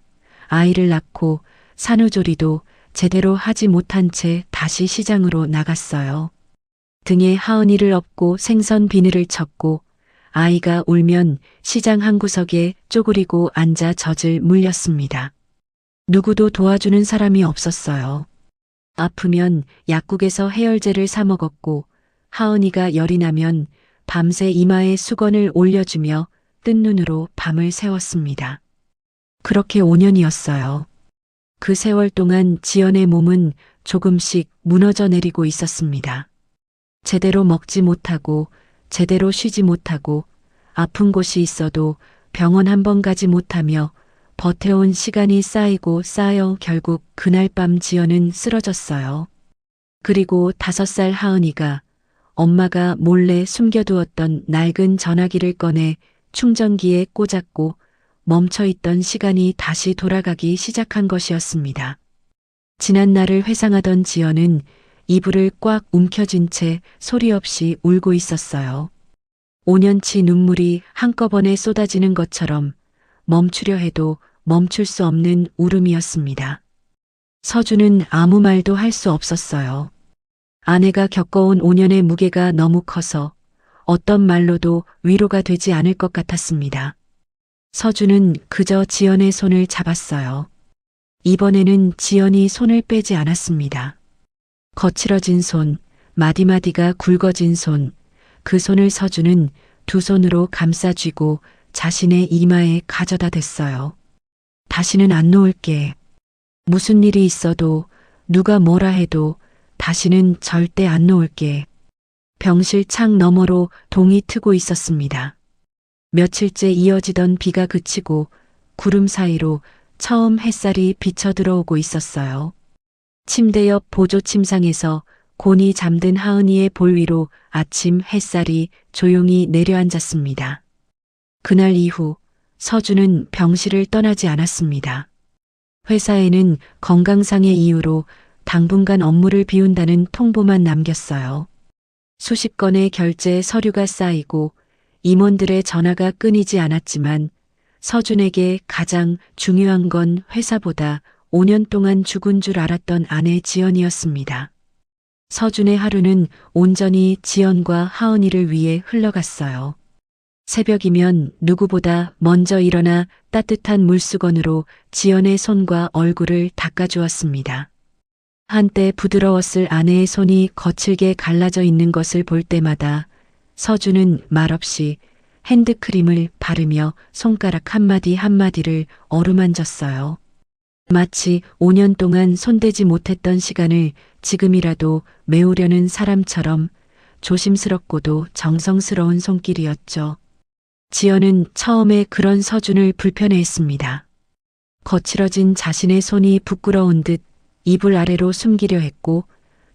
아이를 낳고 산후조리도 제대로 하지 못한 채 다시 시장으로 나갔어요. 등에 하은이를 업고 생선 비늘을 쳤고 아이가 울면 시장 한 구석에 쪼그리고 앉아 젖을 물렸습니다. 누구도 도와주는 사람이 없었어요. 아프면 약국에서 해열제를 사 먹었고 하은이가 열이 나면 밤새 이마에 수건을 올려주며 뜬 눈으로 밤을 새웠습니다. 그렇게 5년이었어요. 그 세월 동안 지연의 몸은 조금씩 무너져 내리고 있었습니다. 제대로 먹지 못하고 제대로 쉬지 못하고 아픈 곳이 있어도 병원 한 번 가지 못하며 버텨온 시간이 쌓이고 쌓여 결국 그날 밤 지연은 쓰러졌어요. 그리고 5살 하은이가 엄마가 몰래 숨겨두었던 낡은 전화기를 꺼내 충전기에 꽂았고 멈춰있던 시간이 다시 돌아가기 시작한 것이었습니다. 지난 날을 회상하던 지연은 이불을 꽉 움켜쥔 채 소리 없이 울고 있었어요. 5년치 눈물이 한꺼번에 쏟아지는 것처럼 멈추려 해도 멈출 수 없는 울음이었습니다. 서준은 아무 말도 할 수 없었어요. 아내가 겪어온 5년의 무게가 너무 커서 어떤 말로도 위로가 되지 않을 것 같았습니다. 서준은 그저 지연의 손을 잡았어요. 이번에는 지연이 손을 빼지 않았습니다. 거칠어진 손, 마디마디가 굵어진 손, 그 손을 서준은 두 손으로 감싸쥐고 자신의 이마에 가져다 댔어요. 다시는 안 놓을게. 무슨 일이 있어도 누가 뭐라 해도 다시는 절대 안 놓을게. 병실 창 너머로 동이 트고 있었습니다. 며칠째 이어지던 비가 그치고 구름 사이로 처음 햇살이 비쳐 들어오고 있었어요. 침대 옆 보조 침상에서 곤히 잠든 하은이의 볼 위로 아침 햇살이 조용히 내려앉았습니다. 그날 이후 서준은 병실을 떠나지 않았습니다. 회사에는 건강상의 이유로 당분간 업무를 비운다는 통보만 남겼어요. 수십 건의 결제 서류가 쌓이고 임원들의 전화가 끊이지 않았지만 서준에게 가장 중요한 건 회사보다 5년 동안 죽은 줄 알았던 아내 지연이었습니다. 서준의 하루는 온전히 지연과 하은이를 위해 흘러갔어요. 새벽이면 누구보다 먼저 일어나 따뜻한 물수건으로 지연의 손과 얼굴을 닦아주었습니다. 한때 부드러웠을 아내의 손이 거칠게 갈라져 있는 것을 볼 때마다 서준은 말없이 핸드크림을 바르며 손가락 한마디 한마디를 어루만졌어요. 마치 5년 동안 손대지 못했던 시간을 지금이라도 메우려는 사람처럼 조심스럽고도 정성스러운 손길이었죠. 지연은 처음에 그런 서준을 불편해했습니다. 거칠어진 자신의 손이 부끄러운 듯 이불 아래로 숨기려 했고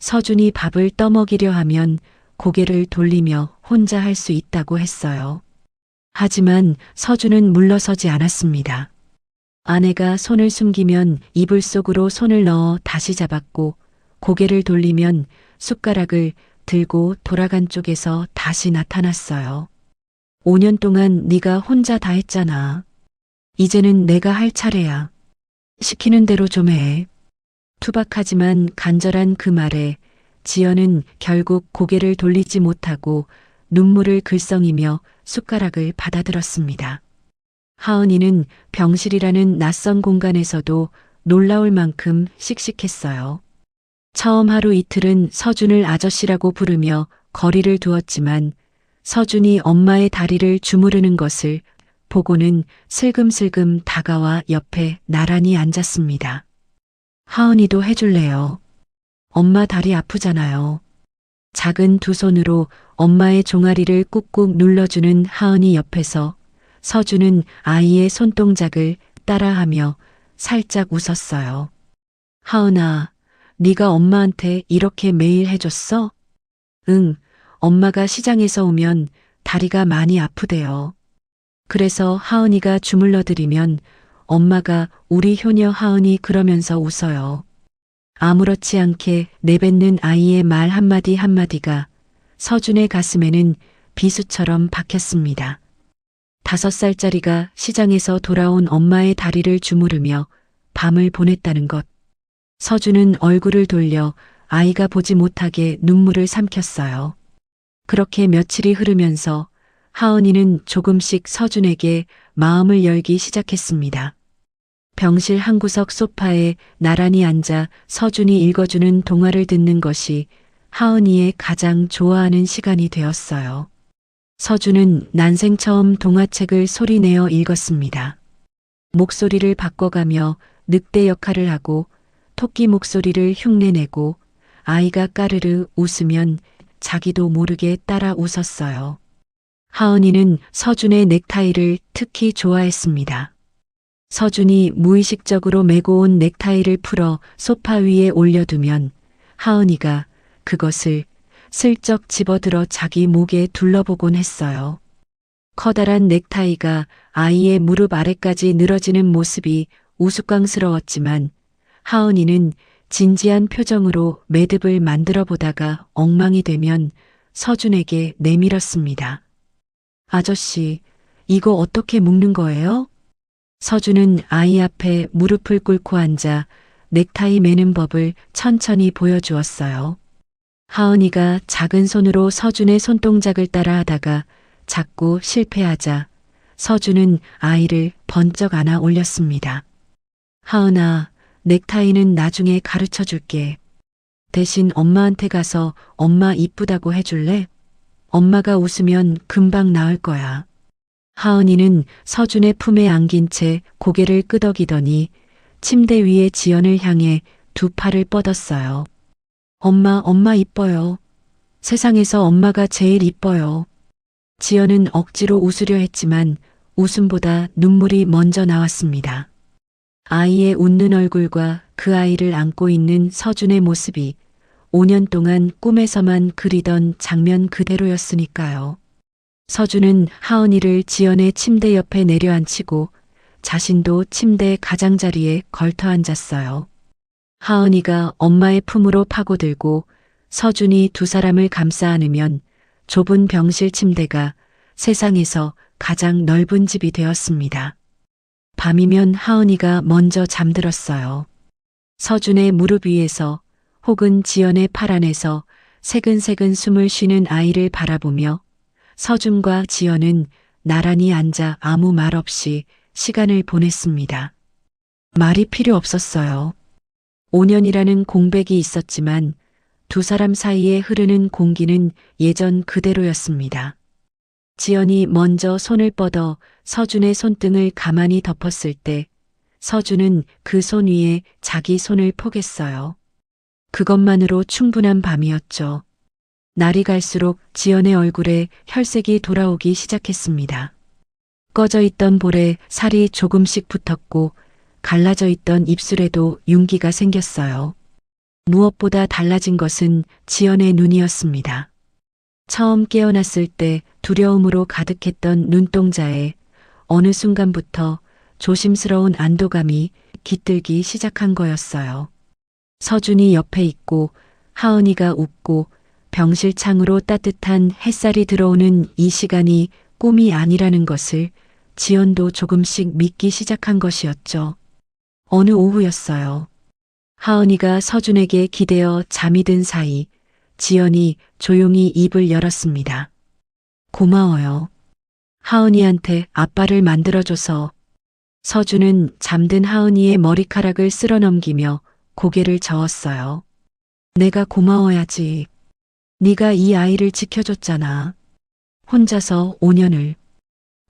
서준이 밥을 떠먹이려 하면 고개를 돌리며 혼자 할 수 있다고 했어요. 하지만 서준은 물러서지 않았습니다. 아내가 손을 숨기면 이불 속으로 손을 넣어 다시 잡았고 고개를 돌리면 숟가락을 들고 돌아간 쪽에서 다시 나타났어요. 5년 동안 네가 혼자 다 했잖아. 이제는 내가 할 차례야. 시키는 대로 좀 해. 투박하지만 간절한 그 말에 지연은 결국 고개를 돌리지 못하고 눈물을 글썽이며 숟가락을 받아들었습니다. 하은이는 병실이라는 낯선 공간에서도 놀라울 만큼 씩씩했어요. 처음 하루 이틀은 서준을 아저씨라고 부르며 거리를 두었지만 서준이 엄마의 다리를 주무르는 것을 보고는 슬금슬금 다가와 옆에 나란히 앉았습니다. 하은이도 해줄래요? 엄마 다리 아프잖아요. 작은 두 손으로 엄마의 종아리를 꾹꾹 눌러주는 하은이 옆에서 서준은 아이의 손동작을 따라하며 살짝 웃었어요. 하은아, 네가 엄마한테 이렇게 매일 해줬어? 응, 엄마가 시장에서 오면 다리가 많이 아프대요. 그래서 하은이가 주물러드리면 엄마가 우리 효녀 하은이 그러면서 웃어요. 아무렇지 않게 내뱉는 아이의 말 한마디 한마디가 서준의 가슴에는 비수처럼 박혔습니다. 5살짜리가 시장에서 돌아온 엄마의 다리를 주무르며 밤을 보냈다는 것. 서준은 얼굴을 돌려 아이가 보지 못하게 눈물을 삼켰어요. 그렇게 며칠이 흐르면서 하은이는 조금씩 서준에게 마음을 열기 시작했습니다. 병실 한 구석 소파에 나란히 앉아 서준이 읽어주는 동화를 듣는 것이 하은이의 가장 좋아하는 시간이 되었어요. 서준은 난생 처음 동화책을 소리내어 읽었습니다. 목소리를 바꿔가며 늑대 역할을 하고 토끼 목소리를 흉내내고 아이가 까르르 웃으면 자기도 모르게 따라 웃었어요. 하은이는 서준의 넥타이를 특히 좋아했습니다. 서준이 무의식적으로 메고 온 넥타이를 풀어 소파 위에 올려두면 하은이가 그것을 슬쩍 집어들어 자기 목에 둘러보곤 했어요. 커다란 넥타이가 아이의 무릎 아래까지 늘어지는 모습이 우스꽝스러웠지만 하은이는 진지한 표정으로 매듭을 만들어 보다가 엉망이 되면 서준에게 내밀었습니다. 아저씨, 이거 어떻게 묶는 거예요? 서준은 아이 앞에 무릎을 꿇고 앉아 넥타이 매는 법을 천천히 보여주었어요. 하은이가 작은 손으로 서준의 손동작을 따라 하다가 자꾸 실패하자 서준은 아이를 번쩍 안아 올렸습니다. 하은아, 넥타이는 나중에 가르쳐 줄게. 대신 엄마한테 가서 엄마 이쁘다고 해줄래? 엄마가 웃으면 금방 나을 거야. 하은이는 서준의 품에 안긴 채 고개를 끄덕이더니 침대 위에 지연을 향해 두 팔을 뻗었어요. 엄마 이뻐요. 세상에서 엄마가 제일 이뻐요. 지연은 억지로 웃으려 했지만 웃음보다 눈물이 먼저 나왔습니다. 아이의 웃는 얼굴과 그 아이를 안고 있는 서준의 모습이 5년 동안 꿈에서만 그리던 장면 그대로였으니까요. 서준은 하은이를 지연의 침대 옆에 내려앉히고 자신도 침대 가장자리에 걸터 앉았어요. 하은이가 엄마의 품으로 파고들고 서준이 두 사람을 감싸 안으면 좁은 병실 침대가 세상에서 가장 넓은 집이 되었습니다. 밤이면 하은이가 먼저 잠들었어요. 서준의 무릎 위에서 혹은 지연의 팔 안에서 새근새근 숨을 쉬는 아이를 바라보며 서준과 지연은 나란히 앉아 아무 말 없이 시간을 보냈습니다. 말이 필요 없었어요. 5년이라는 공백이 있었지만 두 사람 사이에 흐르는 공기는 예전 그대로였습니다. 지연이 먼저 손을 뻗어 서준의 손등을 가만히 덮었을 때 서준은 그 손 위에 자기 손을 포겠어요. 그것만으로 충분한 밤이었죠. 날이 갈수록 지연의 얼굴에 혈색이 돌아오기 시작했습니다. 꺼져 있던 볼에 살이 조금씩 붙었고 갈라져 있던 입술에도 윤기가 생겼어요. 무엇보다 달라진 것은 지연의 눈이었습니다. 처음 깨어났을 때 두려움으로 가득했던 눈동자에 어느 순간부터 조심스러운 안도감이 깃들기 시작한 거였어요. 서준이 옆에 있고 하은이가 웃고 병실 창으로 따뜻한 햇살이 들어오는 이 시간이 꿈이 아니라는 것을 지연도 조금씩 믿기 시작한 것이었죠. 어느 오후였어요. 하은이가 서준에게 기대어 잠이 든 사이 지연이 조용히 입을 열었습니다. 고마워요. 하은이한테 아빠를 만들어줘서. 서준은 잠든 하은이의 머리카락을 쓸어 넘기며 고개를 저었어요. 내가 고마워야지. 네가 이 아이를 지켜줬잖아. 혼자서 5년을.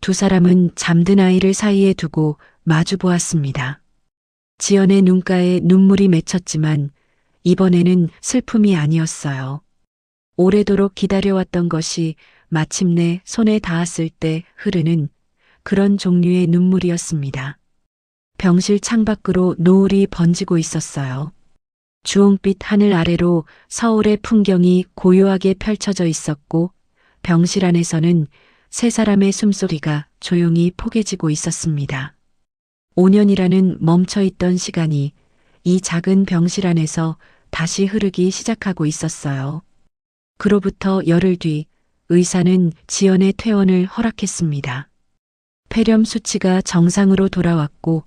두 사람은 잠든 아이를 사이에 두고 마주 보았습니다. 지연의 눈가에 눈물이 맺혔지만 이번에는 슬픔이 아니었어요. 오래도록 기다려왔던 것이 마침내 손에 닿았을 때 흐르는 그런 종류의 눈물이었습니다. 병실 창밖으로 노을이 번지고 있었어요. 주홍빛 하늘 아래로 서울의 풍경이 고요하게 펼쳐져 있었고 병실 안에서는 세 사람의 숨소리가 조용히 포개지고 있었습니다. 5년이라는 멈춰있던 시간이 이 작은 병실 안에서 다시 흐르기 시작하고 있었어요. 그로부터 열흘 뒤 의사는 지연의 퇴원을 허락했습니다. 폐렴 수치가 정상으로 돌아왔고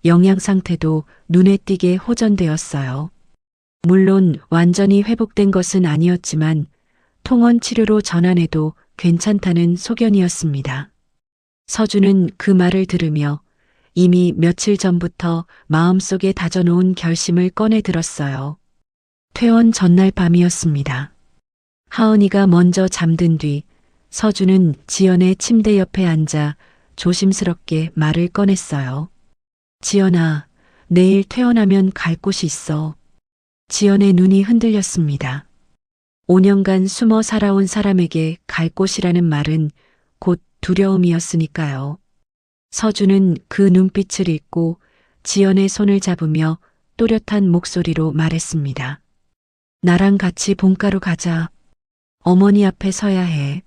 영양 상태도 눈에 띄게 호전되었어요. 물론 완전히 회복된 것은 아니었지만 통원 치료로 전환해도 괜찮다는 소견이었습니다. 서준은 그 말을 들으며 이미 며칠 전부터 마음속에 다져놓은 결심을 꺼내 들었어요. 퇴원 전날 밤이었습니다. 하은이가 먼저 잠든 뒤 서준은 지연의 침대 옆에 앉아 조심스럽게 말을 꺼냈어요. 지연아, 내일 퇴원하면 갈 곳이 있어. 지연의 눈이 흔들렸습니다. 5년간 숨어 살아온 사람에게 갈 곳이라는 말은 곧 두려움이었으니까요. 서준은 그 눈빛을 읽고 지연의 손을 잡으며 또렷한 목소리로 말했습니다. 나랑 같이 본가로 가자. 어머니 앞에 서야 해.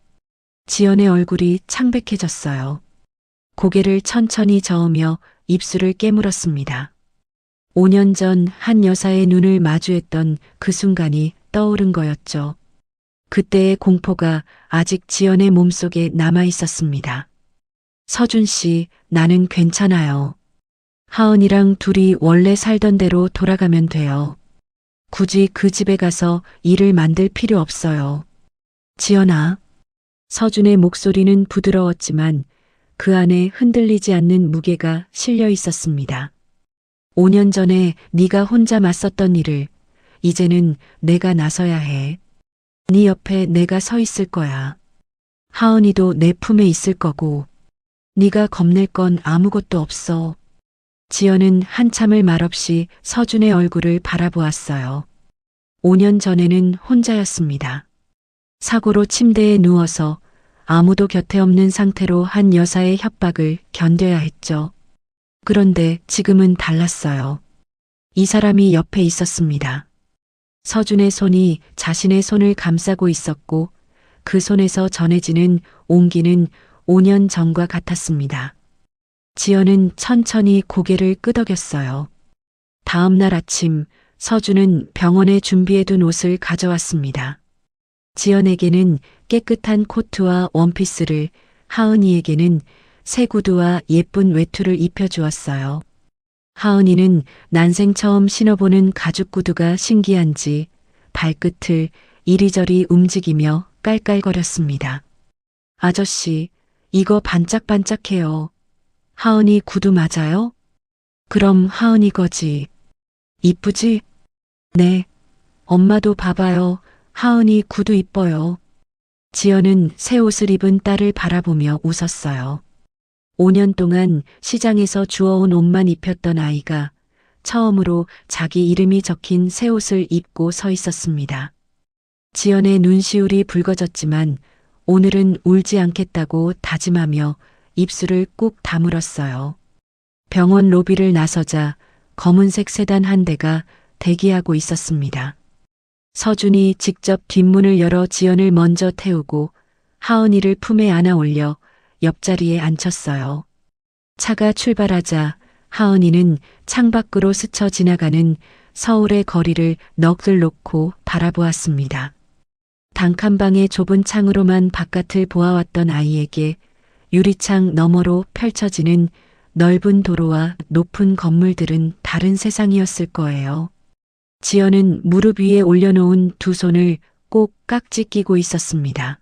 지연의 얼굴이 창백해졌어요. 고개를 천천히 저으며 입술을 깨물었습니다. 5년 전 한 여사의 눈을 마주했던 그 순간이 떠오른 거였죠. 그때의 공포가 아직 지연의 몸속에 남아 있었습니다. 서준 씨, 나는 괜찮아요. 하은이랑 둘이 원래 살던 대로 돌아가면 돼요. 굳이 그 집에 가서 일을 만들 필요 없어요. 지연아. 서준의 목소리는 부드러웠지만 그 안에 흔들리지 않는 무게가 실려 있었습니다. 5년 전에 네가 혼자 맞섰던 일을 이제는 내가 나서야 해. 네 옆에 내가 서 있을 거야. 하은이도 내 품에 있을 거고 네가 겁낼 건 아무것도 없어. 지연은 한참을 말없이 서준의 얼굴을 바라보았어요. 5년 전에는 혼자였습니다. 사고로 침대에 누워서 아무도 곁에 없는 상태로 한 여사의 협박을 견뎌야 했죠. 그런데 지금은 달랐어요. 이 사람이 옆에 있었습니다. 서준의 손이 자신의 손을 감싸고 있었고 그 손에서 전해지는 온기는 5년 전과 같았습니다. 지연은 천천히 고개를 끄덕였어요. 다음 날 아침 서준은 병원에 준비해둔 옷을 가져왔습니다. 지연에게는 깨끗한 코트와 원피스를, 하은이에게는 새 구두와 예쁜 외투를 입혀주었어요. 하은이는 난생 처음 신어보는 가죽 구두가 신기한지 발끝을 이리저리 움직이며 깔깔거렸습니다. 아저씨, 이거 반짝반짝해요. 하은이 구두 맞아요? 그럼 하은이 거지. 이쁘지? 네. 엄마도 봐봐요. 하은이 구두 이뻐요. 지연은 새 옷을 입은 딸을 바라보며 웃었어요. 5년 동안 시장에서 주워온 옷만 입혔던 아이가 처음으로 자기 이름이 적힌 새 옷을 입고 서 있었습니다. 지연의 눈시울이 붉어졌지만 오늘은 울지 않겠다고 다짐하며 입술을 꾹 다물었어요. 병원 로비를 나서자 검은색 세단 한 대가 대기하고 있었습니다. 서준이 직접 뒷문을 열어 지연을 먼저 태우고 하은이를 품에 안아 올려 옆자리에 앉혔어요. 차가 출발하자 하은이는 창밖으로 스쳐 지나가는 서울의 거리를 넋을 놓고 바라보았습니다. 단칸방의 좁은 창으로만 바깥을 보아왔던 아이에게 유리창 너머로 펼쳐지는 넓은 도로와 높은 건물들은 다른 세상이었을 거예요. 지연은 무릎 위에 올려놓은 두 손을 꼭 깍지 끼고 있었습니다.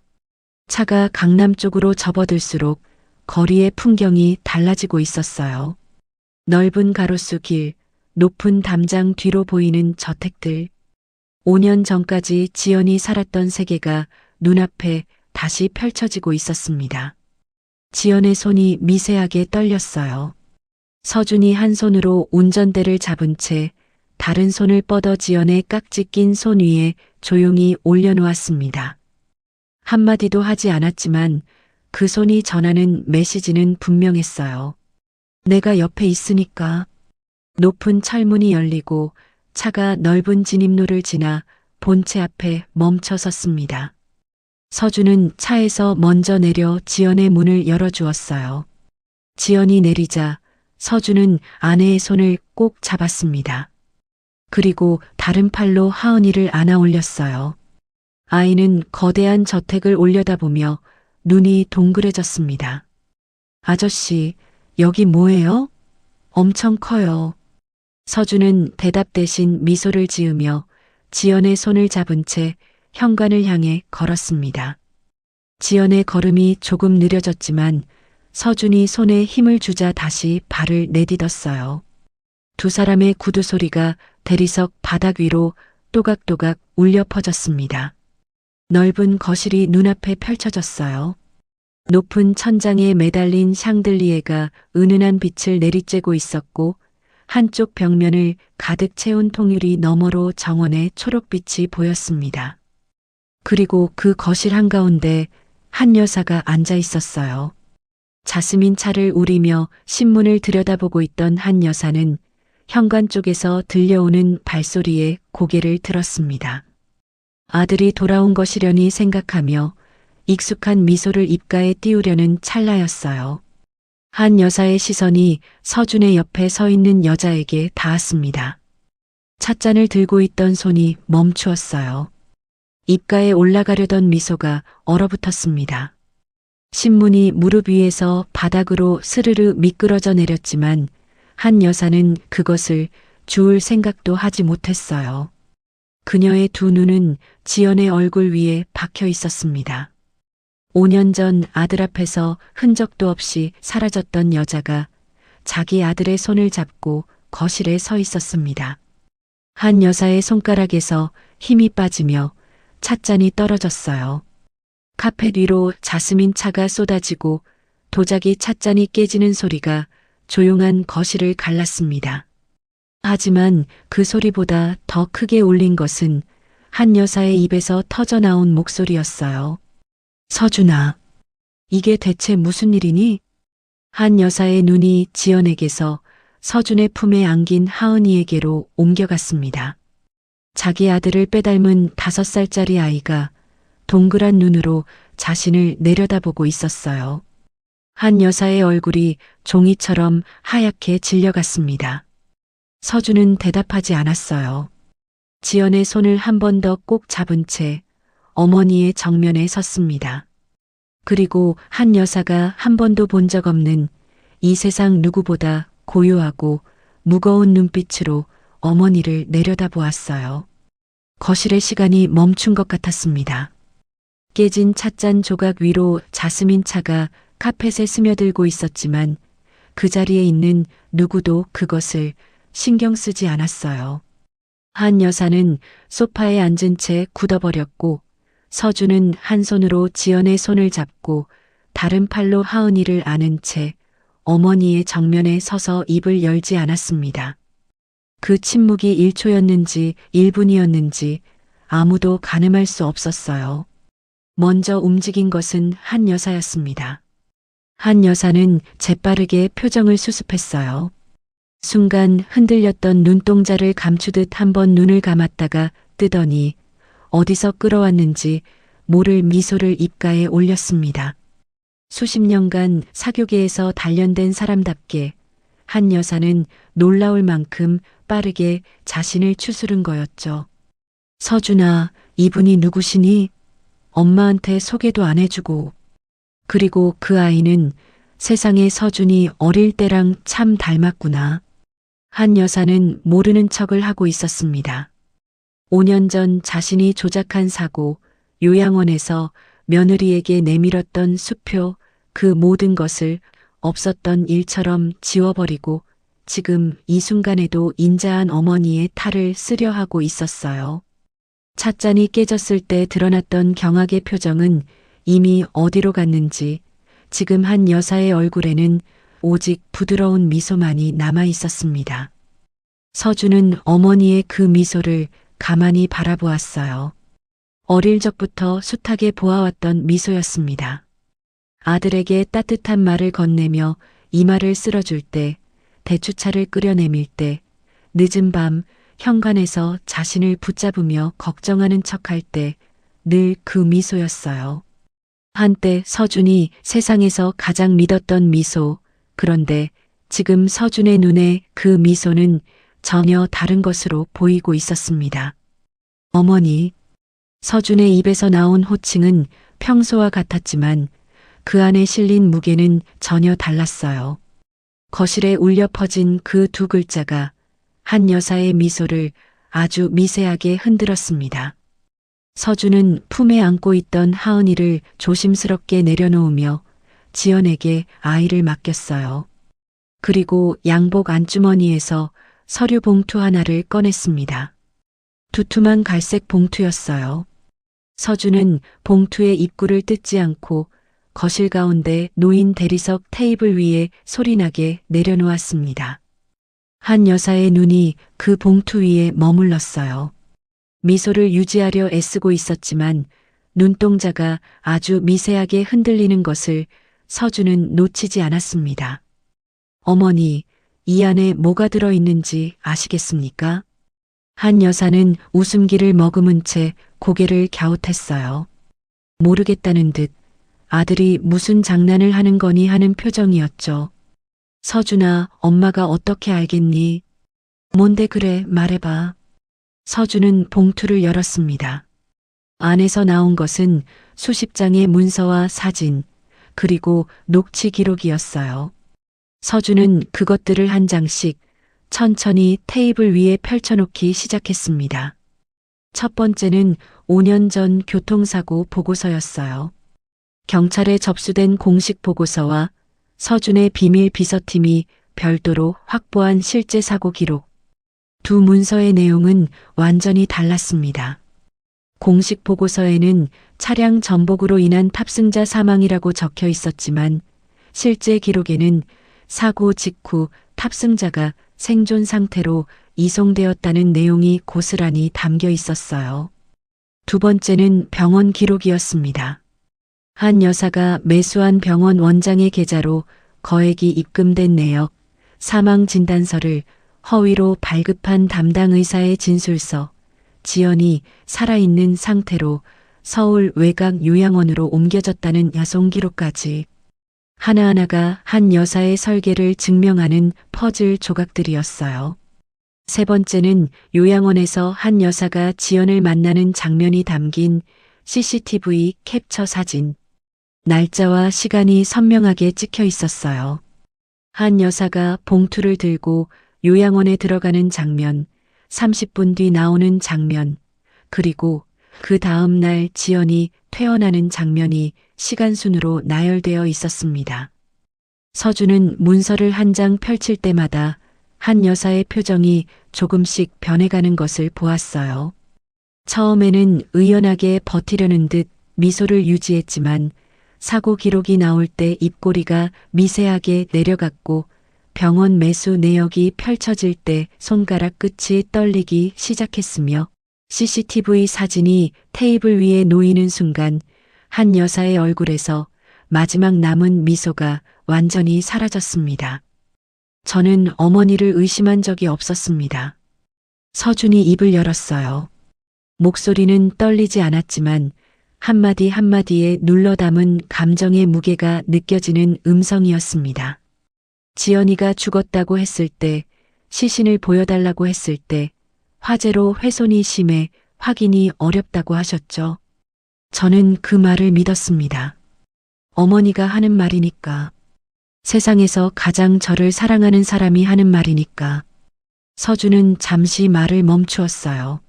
차가 강남 쪽으로 접어들수록 거리의 풍경이 달라지고 있었어요. 넓은 가로수 길, 높은 담장 뒤로 보이는 저택들. 5년 전까지 지연이 살았던 세계가 눈앞에 다시 펼쳐지고 있었습니다. 지연의 손이 미세하게 떨렸어요. 서준이 한 손으로 운전대를 잡은 채 다른 손을 뻗어 지연의 깍지 낀 손 위에 조용히 올려놓았습니다. 한마디도 하지 않았지만 그 손이 전하는 메시지는 분명했어요. 내가 옆에 있으니까. 높은 철문이 열리고 차가 넓은 진입로를 지나 본체 앞에 멈춰 섰습니다. 서준은 차에서 먼저 내려 지연의 문을 열어주었어요. 지연이 내리자 서준은 아내의 손을 꼭 잡았습니다. 그리고 다른 팔로 하은이를 안아 올렸어요. 아이는 거대한 저택을 올려다보며 눈이 동그래졌습니다. 아저씨, 여기 뭐예요? 엄청 커요. 서준은 대답 대신 미소를 지으며 지연의 손을 잡은 채 현관을 향해 걸었습니다. 지연의 걸음이 조금 느려졌지만 서준이 손에 힘을 주자 다시 발을 내딛었어요. 두 사람의 구두 소리가 대리석 바닥 위로 또각또각 울려 퍼졌습니다. 넓은 거실이 눈앞에 펼쳐졌어요. 높은 천장에 매달린 샹들리에가 은은한 빛을 내리쬐고 있었고 한쪽 벽면을 가득 채운 통유리 너머로 정원의 초록빛이 보였습니다. 그리고 그 거실 한가운데 한 여사가 앉아 있었어요. 자스민 차를 우리며 신문을 들여다보고 있던 한 여사는 현관 쪽에서 들려오는 발소리에 고개를 들었습니다. 아들이 돌아온 것이려니 생각하며 익숙한 미소를 입가에 띄우려는 찰나였어요. 한 여사의 시선이 서준의 옆에 서 있는 여자에게 닿았습니다. 찻잔을 들고 있던 손이 멈추었어요. 입가에 올라가려던 미소가 얼어붙었습니다. 신문이 무릎 위에서 바닥으로 스르르 미끄러져 내렸지만 한 여사는 그것을 주울 생각도 하지 못했어요. 그녀의 두 눈은 지연의 얼굴 위에 박혀 있었습니다. 5년 전 아들 앞에서 흔적도 없이 사라졌던 여자가 자기 아들의 손을 잡고 거실에 서 있었습니다. 한 여사의 손가락에서 힘이 빠지며 찻잔이 떨어졌어요. 카펫 위로 자스민 차가 쏟아지고 도자기 찻잔이 깨지는 소리가 조용한 거실을 갈랐습니다. 하지만 그 소리보다 더 크게 울린 것은 한 여사의 입에서 터져나온 목소리였어요. 서준아, 이게 대체 무슨 일이니? 한 여사의 눈이 지연에게서 서준의 품에 안긴 하은이에게로 옮겨갔습니다. 자기 아들을 빼닮은 5살짜리 아이가 동그란 눈으로 자신을 내려다보고 있었어요. 한 여사의 얼굴이 종이처럼 하얗게 질려갔습니다. 서준은 대답하지 않았어요. 지연의 손을 한 번 더 꼭 잡은 채 어머니의 정면에 섰습니다. 그리고 한 여사가 한 번도 본 적 없는 이 세상 누구보다 고요하고 무거운 눈빛으로 어머니를 내려다보았어요. 거실의 시간이 멈춘 것 같았습니다. 깨진 찻잔 조각 위로 자스민 차가 카펫에 스며들고 있었지만 그 자리에 있는 누구도 그것을 신경 쓰지 않았어요. 한 여사는 소파에 앉은 채 굳어버렸고 서준은 한 손으로 지연의 손을 잡고 다른 팔로 하은이를 안은 채 어머니의 정면에 서서 입을 열지 않았습니다. 그 침묵이 1초였는지 1분이었는지 아무도 가늠할 수 없었어요. 먼저 움직인 것은 한 여사였습니다. 한 여사는 재빠르게 표정을 수습했어요. 순간 흔들렸던 눈동자를 감추듯 한번 눈을 감았다가 뜨더니 어디서 끌어왔는지 모를 미소를 입가에 올렸습니다. 수십 년간 사교계에서 단련된 사람답게 한 여사는 놀라울 만큼 빠르게 자신을 추스른 거였죠. 서준아, 이분이 누구시니? 엄마한테 소개도 안 해주고. 그리고 그 아이는 세상에 서준이 어릴 때랑 참 닮았구나. 한 여사는 모르는 척을 하고 있었습니다. 5년 전 자신이 조작한 사고, 요양원에서 며느리에게 내밀었던 수표, 그 모든 것을 없었던 일처럼 지워버리고 지금 이 순간에도 인자한 어머니의 탈을 쓰려 하고 있었어요. 찻잔이 깨졌을 때 드러났던 경악의 표정은 이미 어디로 갔는지 지금 한 여사의 얼굴에는 오직 부드러운 미소만이 남아 있었습니다. 서준은 어머니의 그 미소를 가만히 바라보았어요. 어릴 적부터 숱하게 보아왔던 미소였습니다. 아들에게 따뜻한 말을 건네며 이마를 쓸어줄 때, 대추차를 끓여내밀 때, 늦은 밤 현관에서 자신을 붙잡으며 걱정하는 척할 때 늘 그 미소였어요. 한때 서준이 세상에서 가장 믿었던 미소, 그런데 지금 서준의 눈에 그 미소는 전혀 다른 것으로 보이고 있었습니다. 어머니, 서준의 입에서 나온 호칭은 평소와 같았지만 그 안에 실린 무게는 전혀 달랐어요. 거실에 울려 퍼진 그 두 글자가 한 여사의 미소를 아주 미세하게 흔들었습니다. 서준은 품에 안고 있던 하은이를 조심스럽게 내려놓으며 지연에게 아이를 맡겼어요. 그리고 양복 안주머니에서 서류 봉투 하나를 꺼냈습니다. 두툼한 갈색 봉투였어요. 서준은 봉투의 입구를 뜯지 않고 거실 가운데 놓인 대리석 테이블 위에 소리나게 내려놓았습니다. 한 여사의 눈이 그 봉투 위에 머물렀어요. 미소를 유지하려 애쓰고 있었지만 눈동자가 아주 미세하게 흔들리는 것을 서준은 놓치지 않았습니다. 어머니, 이 안에 뭐가 들어있는지 아시겠습니까? 한 여사는 웃음기를 머금은 채 고개를 갸웃했어요. 모르겠다는 듯 아들이 무슨 장난을 하는 거니 하는 표정이었죠. 서준아, 엄마가 어떻게 알겠니? 뭔데 그래, 말해봐. 서준은 봉투를 열었습니다. 안에서 나온 것은 수십 장의 문서와 사진, 그리고 녹취 기록이었어요. 서준은 그것들을 한 장씩 천천히 테이블 위에 펼쳐놓기 시작했습니다. 첫 번째는 5년 전 교통사고 보고서였어요. 경찰에 접수된 공식 보고서와 서준의 비밀 비서팀이 별도로 확보한 실제 사고 기록. 두 문서의 내용은 완전히 달랐습니다. 공식 보고서에는 차량 전복으로 인한 탑승자 사망이라고 적혀 있었지만 실제 기록에는 사고 직후 탑승자가 생존 상태로 이송되었다는 내용이 고스란히 담겨 있었어요. 두 번째는 병원 기록이었습니다. 한 여사가 매수한 병원 원장의 계좌로 거액이 입금된 내역, 사망 진단서를 허위로 발급한 담당 의사의 진술서, 지연이 살아있는 상태로 서울 외곽 요양원으로 옮겨졌다는 야송 기록까지 하나하나가 한 여사의 설계를 증명하는 퍼즐 조각들이었어요. 세 번째는 요양원에서 한 여사가 지연을 만나는 장면이 담긴 CCTV 캡처 사진. 날짜와 시간이 선명하게 찍혀 있었어요. 한 여사가 봉투를 들고 요양원에 들어가는 장면, 30분 뒤 나오는 장면, 그리고 그 다음 날 지연이 퇴원하는 장면이 시간순으로 나열되어 있었습니다. 서준은 문서를 한 장 펼칠 때마다 한 여사의 표정이 조금씩 변해가는 것을 보았어요. 처음에는 의연하게 버티려는 듯 미소를 유지했지만 사고 기록이 나올 때 입꼬리가 미세하게 내려갔고 병원 매수 내역이 펼쳐질 때 손가락 끝이 떨리기 시작했으며 CCTV 사진이 테이블 위에 놓이는 순간 한 여사의 얼굴에서 마지막 남은 미소가 완전히 사라졌습니다. 저는 어머니를 의심한 적이 없었습니다. 서준이 입을 열었어요. 목소리는 떨리지 않았지만 한마디 한마디에 눌러 담은 감정의 무게가 느껴지는 음성이었습니다. 지연이가 죽었다고 했을 때, 시신을 보여달라고 했을 때, 화재로 훼손이 심해 확인이 어렵다고 하셨죠. 저는 그 말을 믿었습니다. 어머니가 하는 말이니까. 세상에서 가장 저를 사랑하는 사람이 하는 말이니까. 서준은 잠시 말을 멈추었어요.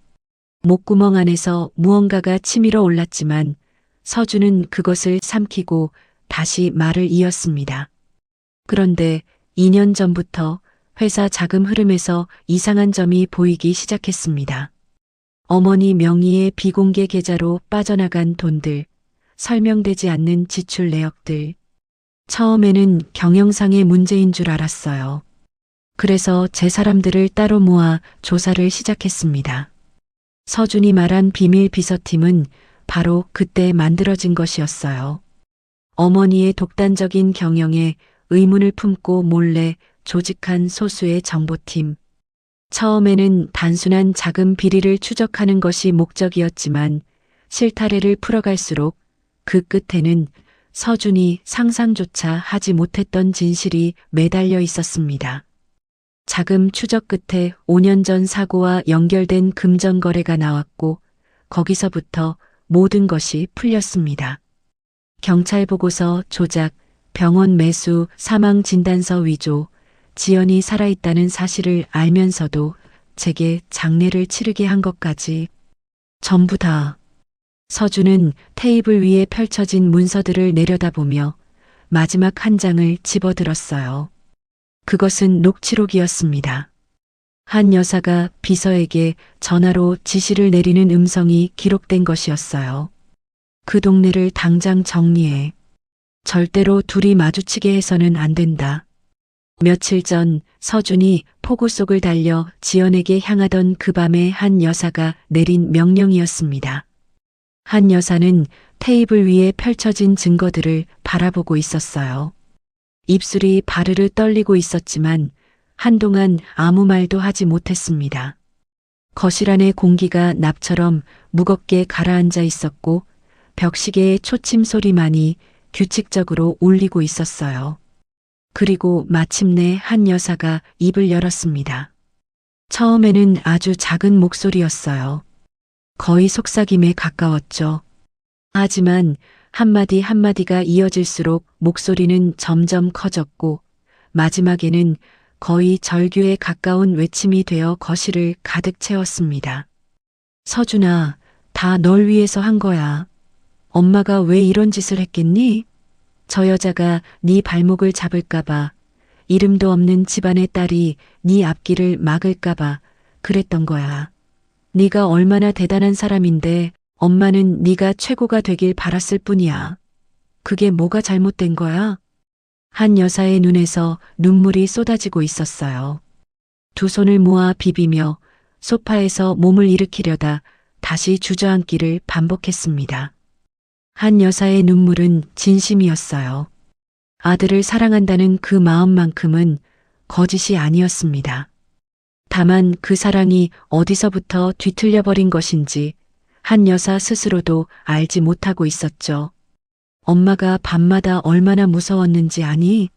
목구멍 안에서 무언가가 치밀어 올랐지만 서준은 그것을 삼키고 다시 말을 이었습니다. 그런데 2년 전부터 회사 자금 흐름에서 이상한 점이 보이기 시작했습니다. 어머니 명의의 비공개 계좌로 빠져나간 돈들, 설명되지 않는 지출 내역들. 처음에는 경영상의 문제인 줄 알았어요. 그래서 제 사람들을 따로 모아 조사를 시작했습니다. 서준이 말한 비밀 비서팀은 바로 그때 만들어진 것이었어요. 어머니의 독단적인 경영에 의문을 품고 몰래 조직한 소수의 정보팀. 처음에는 단순한 자금 비리를 추적하는 것이 목적이었지만 실타래를 풀어갈수록 그 끝에는 서준이 상상조차 하지 못했던 진실이 매달려 있었습니다. 자금 추적 끝에 5년 전 사고와 연결된 금전 거래가 나왔고 거기서부터 모든 것이 풀렸습니다. 경찰 보고서 조작, 병원 매수, 사망 진단서 위조, 지연이 살아있다는 사실을 알면서도 제게 장례를 치르게 한 것까지 전부 다. 서준은 테이블 위에 펼쳐진 문서들을 내려다보며 마지막 한 장을 집어들었어요. 그것은 녹취록이었습니다. 한 여사가 비서에게 전화로 지시를 내리는 음성이 기록된 것이었어요. 그 동네를 당장 정리해. 절대로 둘이 마주치게 해서는 안 된다. 며칠 전 서준이 폭우 속을 달려 지연에게 향하던 그 밤에 한 여사가 내린 명령이었습니다. 한 여사는 테이블 위에 펼쳐진 증거들을 바라보고 있었어요. 입술이 바르르 떨리고 있었지만 한동안 아무 말도 하지 못했습니다. 거실 안의 공기가 납처럼 무겁게 가라앉아 있었고 벽시계의 초침 소리만이 규칙적으로 울리고 있었어요. 그리고 마침내 한 여사가 입을 열었습니다. 처음에는 아주 작은 목소리였어요. 거의 속삭임에 가까웠죠. 하지만 한마디 한마디가 이어질수록 목소리는 점점 커졌고 마지막에는 거의 절규에 가까운 외침이 되어 거실을 가득 채웠습니다. 서준아, 다 널 위해서 한 거야. 엄마가 왜 이런 짓을 했겠니? 저 여자가 네 발목을 잡을까봐, 이름도 없는 집안의 딸이 네 앞길을 막을까봐 그랬던 거야. 네가 얼마나 대단한 사람인데 엄마는 네가 최고가 되길 바랐을 뿐이야. 그게 뭐가 잘못된 거야? 한 여사의 눈에서 눈물이 쏟아지고 있었어요. 두 손을 모아 비비며 소파에서 몸을 일으키려다 다시 주저앉기를 반복했습니다. 한 여사의 눈물은 진심이었어요. 아들을 사랑한다는 그 마음만큼은 거짓이 아니었습니다. 다만 그 사랑이 어디서부터 뒤틀려버린 것인지 한 여사 스스로도 알지 못하고 있었죠. 엄마가 밤마다 얼마나 무서웠는지 아니?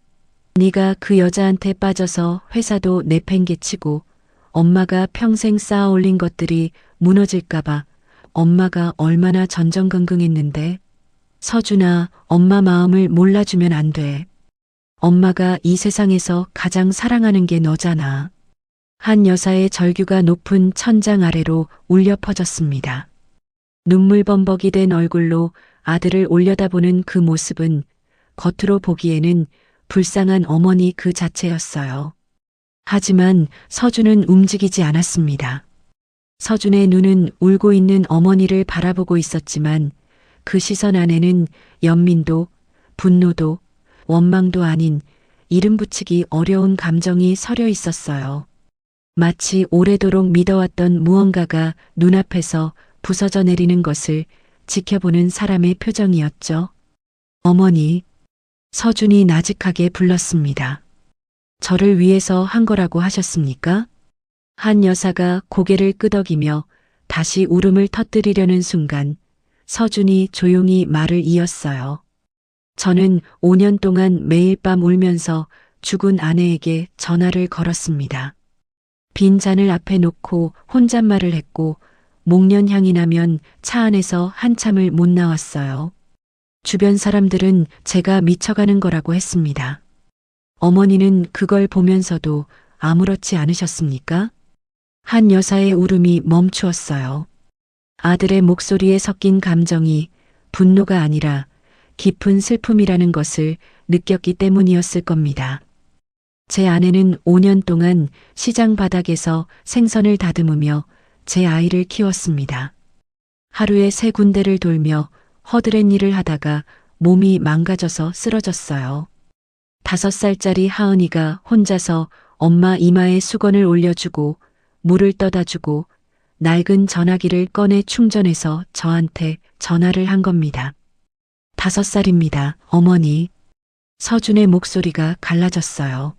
네가 그 여자한테 빠져서 회사도 내팽개치고 엄마가 평생 쌓아올린 것들이 무너질까봐 엄마가 얼마나 전전긍긍했는데. 서준아, 엄마 마음을 몰라주면 안 돼. 엄마가 이 세상에서 가장 사랑하는 게 너잖아. 한 여사의 절규가 높은 천장 아래로 울려 퍼졌습니다. 눈물 범벅이 된 얼굴로 아들을 올려다보는 그 모습은 겉으로 보기에는 불쌍한 어머니 그 자체였어요. 하지만 서준은 움직이지 않았습니다. 서준의 눈은 울고 있는 어머니를 바라보고 있었지만 그 시선 안에는 연민도, 분노도, 원망도 아닌 이름 붙이기 어려운 감정이 서려 있었어요. 마치 오래도록 믿어왔던 무언가가 눈앞에서 부서져 내리는 것을 지켜보는 사람의 표정이었죠. 어머니, 서준이 나직하게 불렀습니다. 저를 위해서 한 거라고 하셨습니까? 한 여사가 고개를 끄덕이며 다시 울음을 터뜨리려는 순간 서준이 조용히 말을 이었어요. 저는 5년 동안 매일 밤 울면서 죽은 아내에게 전화를 걸었습니다. 빈 잔을 앞에 놓고 혼잣말을 했고 목련 향이 나면 차 안에서 한참을 못 나왔어요. 주변 사람들은 제가 미쳐가는 거라고 했습니다. 어머니는 그걸 보면서도 아무렇지 않으셨습니까? 한 여사의 울음이 멈추었어요. 아들의 목소리에 섞인 감정이 분노가 아니라 깊은 슬픔이라는 것을 느꼈기 때문이었을 겁니다. 제 아내는 5년 동안 시장 바닥에서 생선을 다듬으며 제 아이를 키웠습니다. 하루에 3군데를 돌며 허드렛 일을 하다가 몸이 망가져서 쓰러졌어요. 5살짜리 하은이가 혼자서 엄마 이마에 수건을 올려주고 물을 떠다주고 낡은 전화기를 꺼내 충전해서 저한테 전화를 한 겁니다. 5살입니다, 어머니. 서준의 목소리가 갈라졌어요.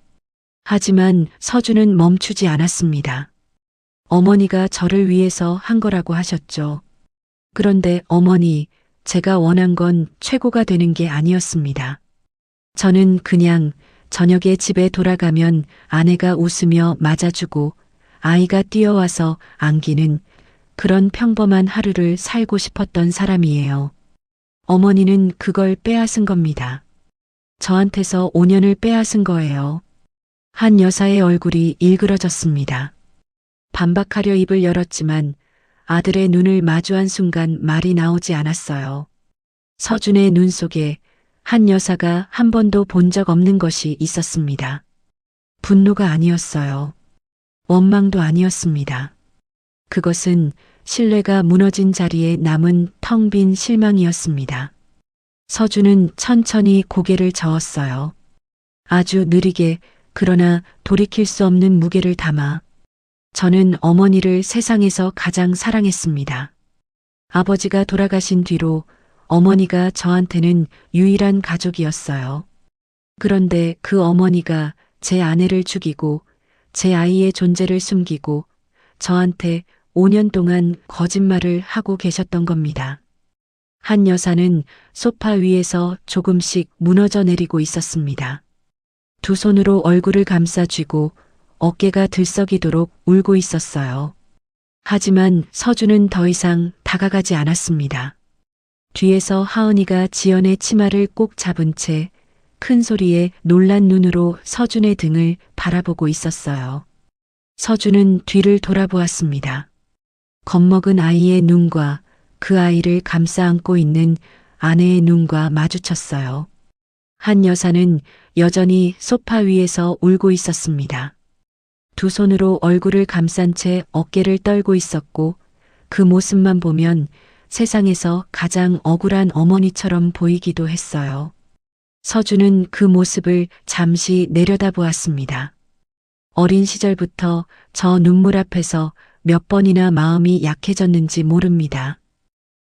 하지만 서준은 멈추지 않았습니다. 어머니가 저를 위해서 한 거라고 하셨죠. 그런데 어머니, 제가 원한 건 최고가 되는 게 아니었습니다. 저는 그냥 저녁에 집에 돌아가면 아내가 웃으며 맞아주고 아이가 뛰어와서 안기는 그런 평범한 하루를 살고 싶었던 사람이에요. 어머니는 그걸 빼앗은 겁니다. 저한테서 5년을 빼앗은 거예요. 한 여사의 얼굴이 일그러졌습니다. 반박하려 입을 열었지만 아들의 눈을 마주한 순간 말이 나오지 않았어요. 서준의 눈 속에 한 여사가 한 번도 본 적 없는 것이 있었습니다. 분노가 아니었어요. 원망도 아니었습니다. 그것은 신뢰가 무너진 자리에 남은 텅 빈 실망이었습니다. 서준은 천천히 고개를 저었어요. 아주 느리게 그러나 돌이킬 수 없는 무게를 담아 저는 어머니를 세상에서 가장 사랑했습니다. 아버지가 돌아가신 뒤로 어머니가 저한테는 유일한 가족이었어요. 그런데 그 어머니가 제 아내를 죽이고 제 아이의 존재를 숨기고 저한테 5년 동안 거짓말을 하고 계셨던 겁니다. 한 여사는 소파 위에서 조금씩 무너져 내리고 있었습니다. 두 손으로 얼굴을 감싸 쥐고 어깨가 들썩이도록 울고 있었어요. 하지만 서준은 더 이상 다가가지 않았습니다. 뒤에서 하은이가 지연의 치마를 꼭 잡은 채 큰 소리에 놀란 눈으로 서준의 등을 바라보고 있었어요. 서준은 뒤를 돌아보았습니다. 겁먹은 아이의 눈과 그 아이를 감싸 안고 있는 아내의 눈과 마주쳤어요. 한 여사는 여전히 소파 위에서 울고 있었습니다. 두 손으로 얼굴을 감싼 채 어깨를 떨고 있었고 그 모습만 보면 세상에서 가장 억울한 어머니처럼 보이기도 했어요. 서준은 그 모습을 잠시 내려다보았습니다. 어린 시절부터 저 눈물 앞에서 몇 번이나 마음이 약해졌는지 모릅니다.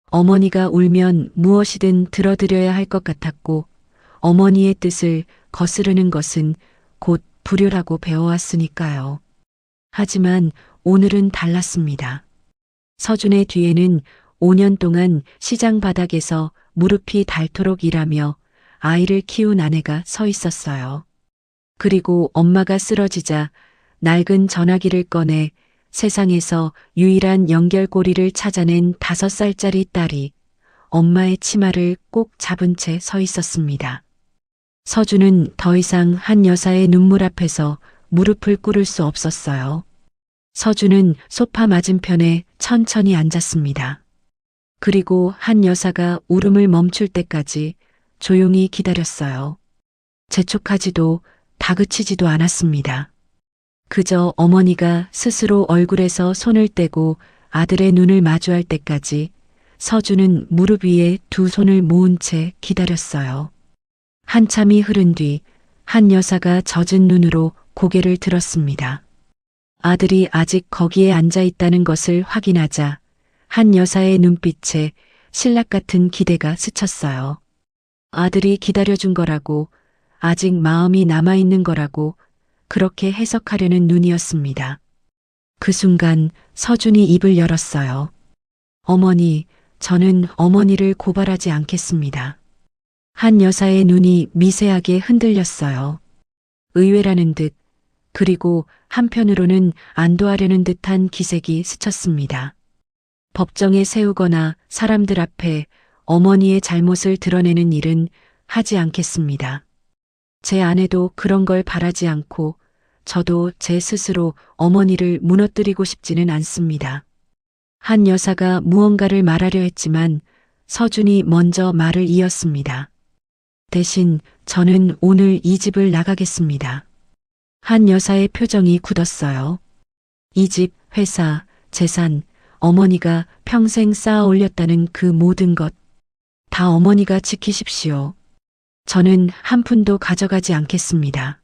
어머니가 울면 무엇이든 들어드려야 할 것 같았고 어머니의 뜻을 거스르는 것은 곧 불효라고 배워왔으니까요. 하지만 오늘은 달랐습니다. 서준의 뒤에는 5년 동안 시장 바닥에서 무릎이 닳도록 일하며 아이를 키운 아내가 서 있었어요. 그리고 엄마가 쓰러지자 낡은 전화기를 꺼내 세상에서 유일한 연결고리를 찾아낸 5살짜리 딸이 엄마의 치마를 꼭 잡은 채 서 있었습니다. 서준은 더 이상 한 여사의 눈물 앞에서 무릎을 꿇을 수 없었어요. 서준은 소파 맞은편에 천천히 앉았습니다. 그리고 한 여사가 울음을 멈출 때까지 조용히 기다렸어요. 재촉하지도 다그치지도 않았습니다. 그저 어머니가 스스로 얼굴에서 손을 떼고 아들의 눈을 마주할 때까지 서준은 무릎 위에 두 손을 모은 채 기다렸어요. 한참이 흐른 뒤 한 여사가 젖은 눈으로 고개를 들었습니다. 아들이 아직 거기에 앉아 있다는 것을 확인하자 한 여사의 눈빛에 신락 같은 기대가 스쳤어요. 아들이 기다려준 거라고, 아직 마음이 남아있는 거라고 그렇게 해석하려는 눈이었습니다. 그 순간 서준이 입을 열었어요. 어머니, 저는 어머니를 고발하지 않겠습니다. 한 여사의 눈이 미세하게 흔들렸어요. 의외라는 듯, 그리고 한편으로는 안도하려는 듯한 기색이 스쳤습니다. 법정에 세우거나 사람들 앞에 어머니의 잘못을 드러내는 일은 하지 않겠습니다. 제 아내도 그런 걸 바라지 않고 저도 제 스스로 어머니를 무너뜨리고 싶지는 않습니다. 한 여사가 무언가를 말하려 했지만 서준이 먼저 말을 이었습니다. 대신 저는 오늘 이 집을 나가겠습니다. 한 여사의 표정이 굳었어요. 이 집, 회사, 재산, 어머니가 평생 쌓아 올렸다는 그 모든 것, 다 어머니가 지키십시오. 저는 한 푼도 가져가지 않겠습니다.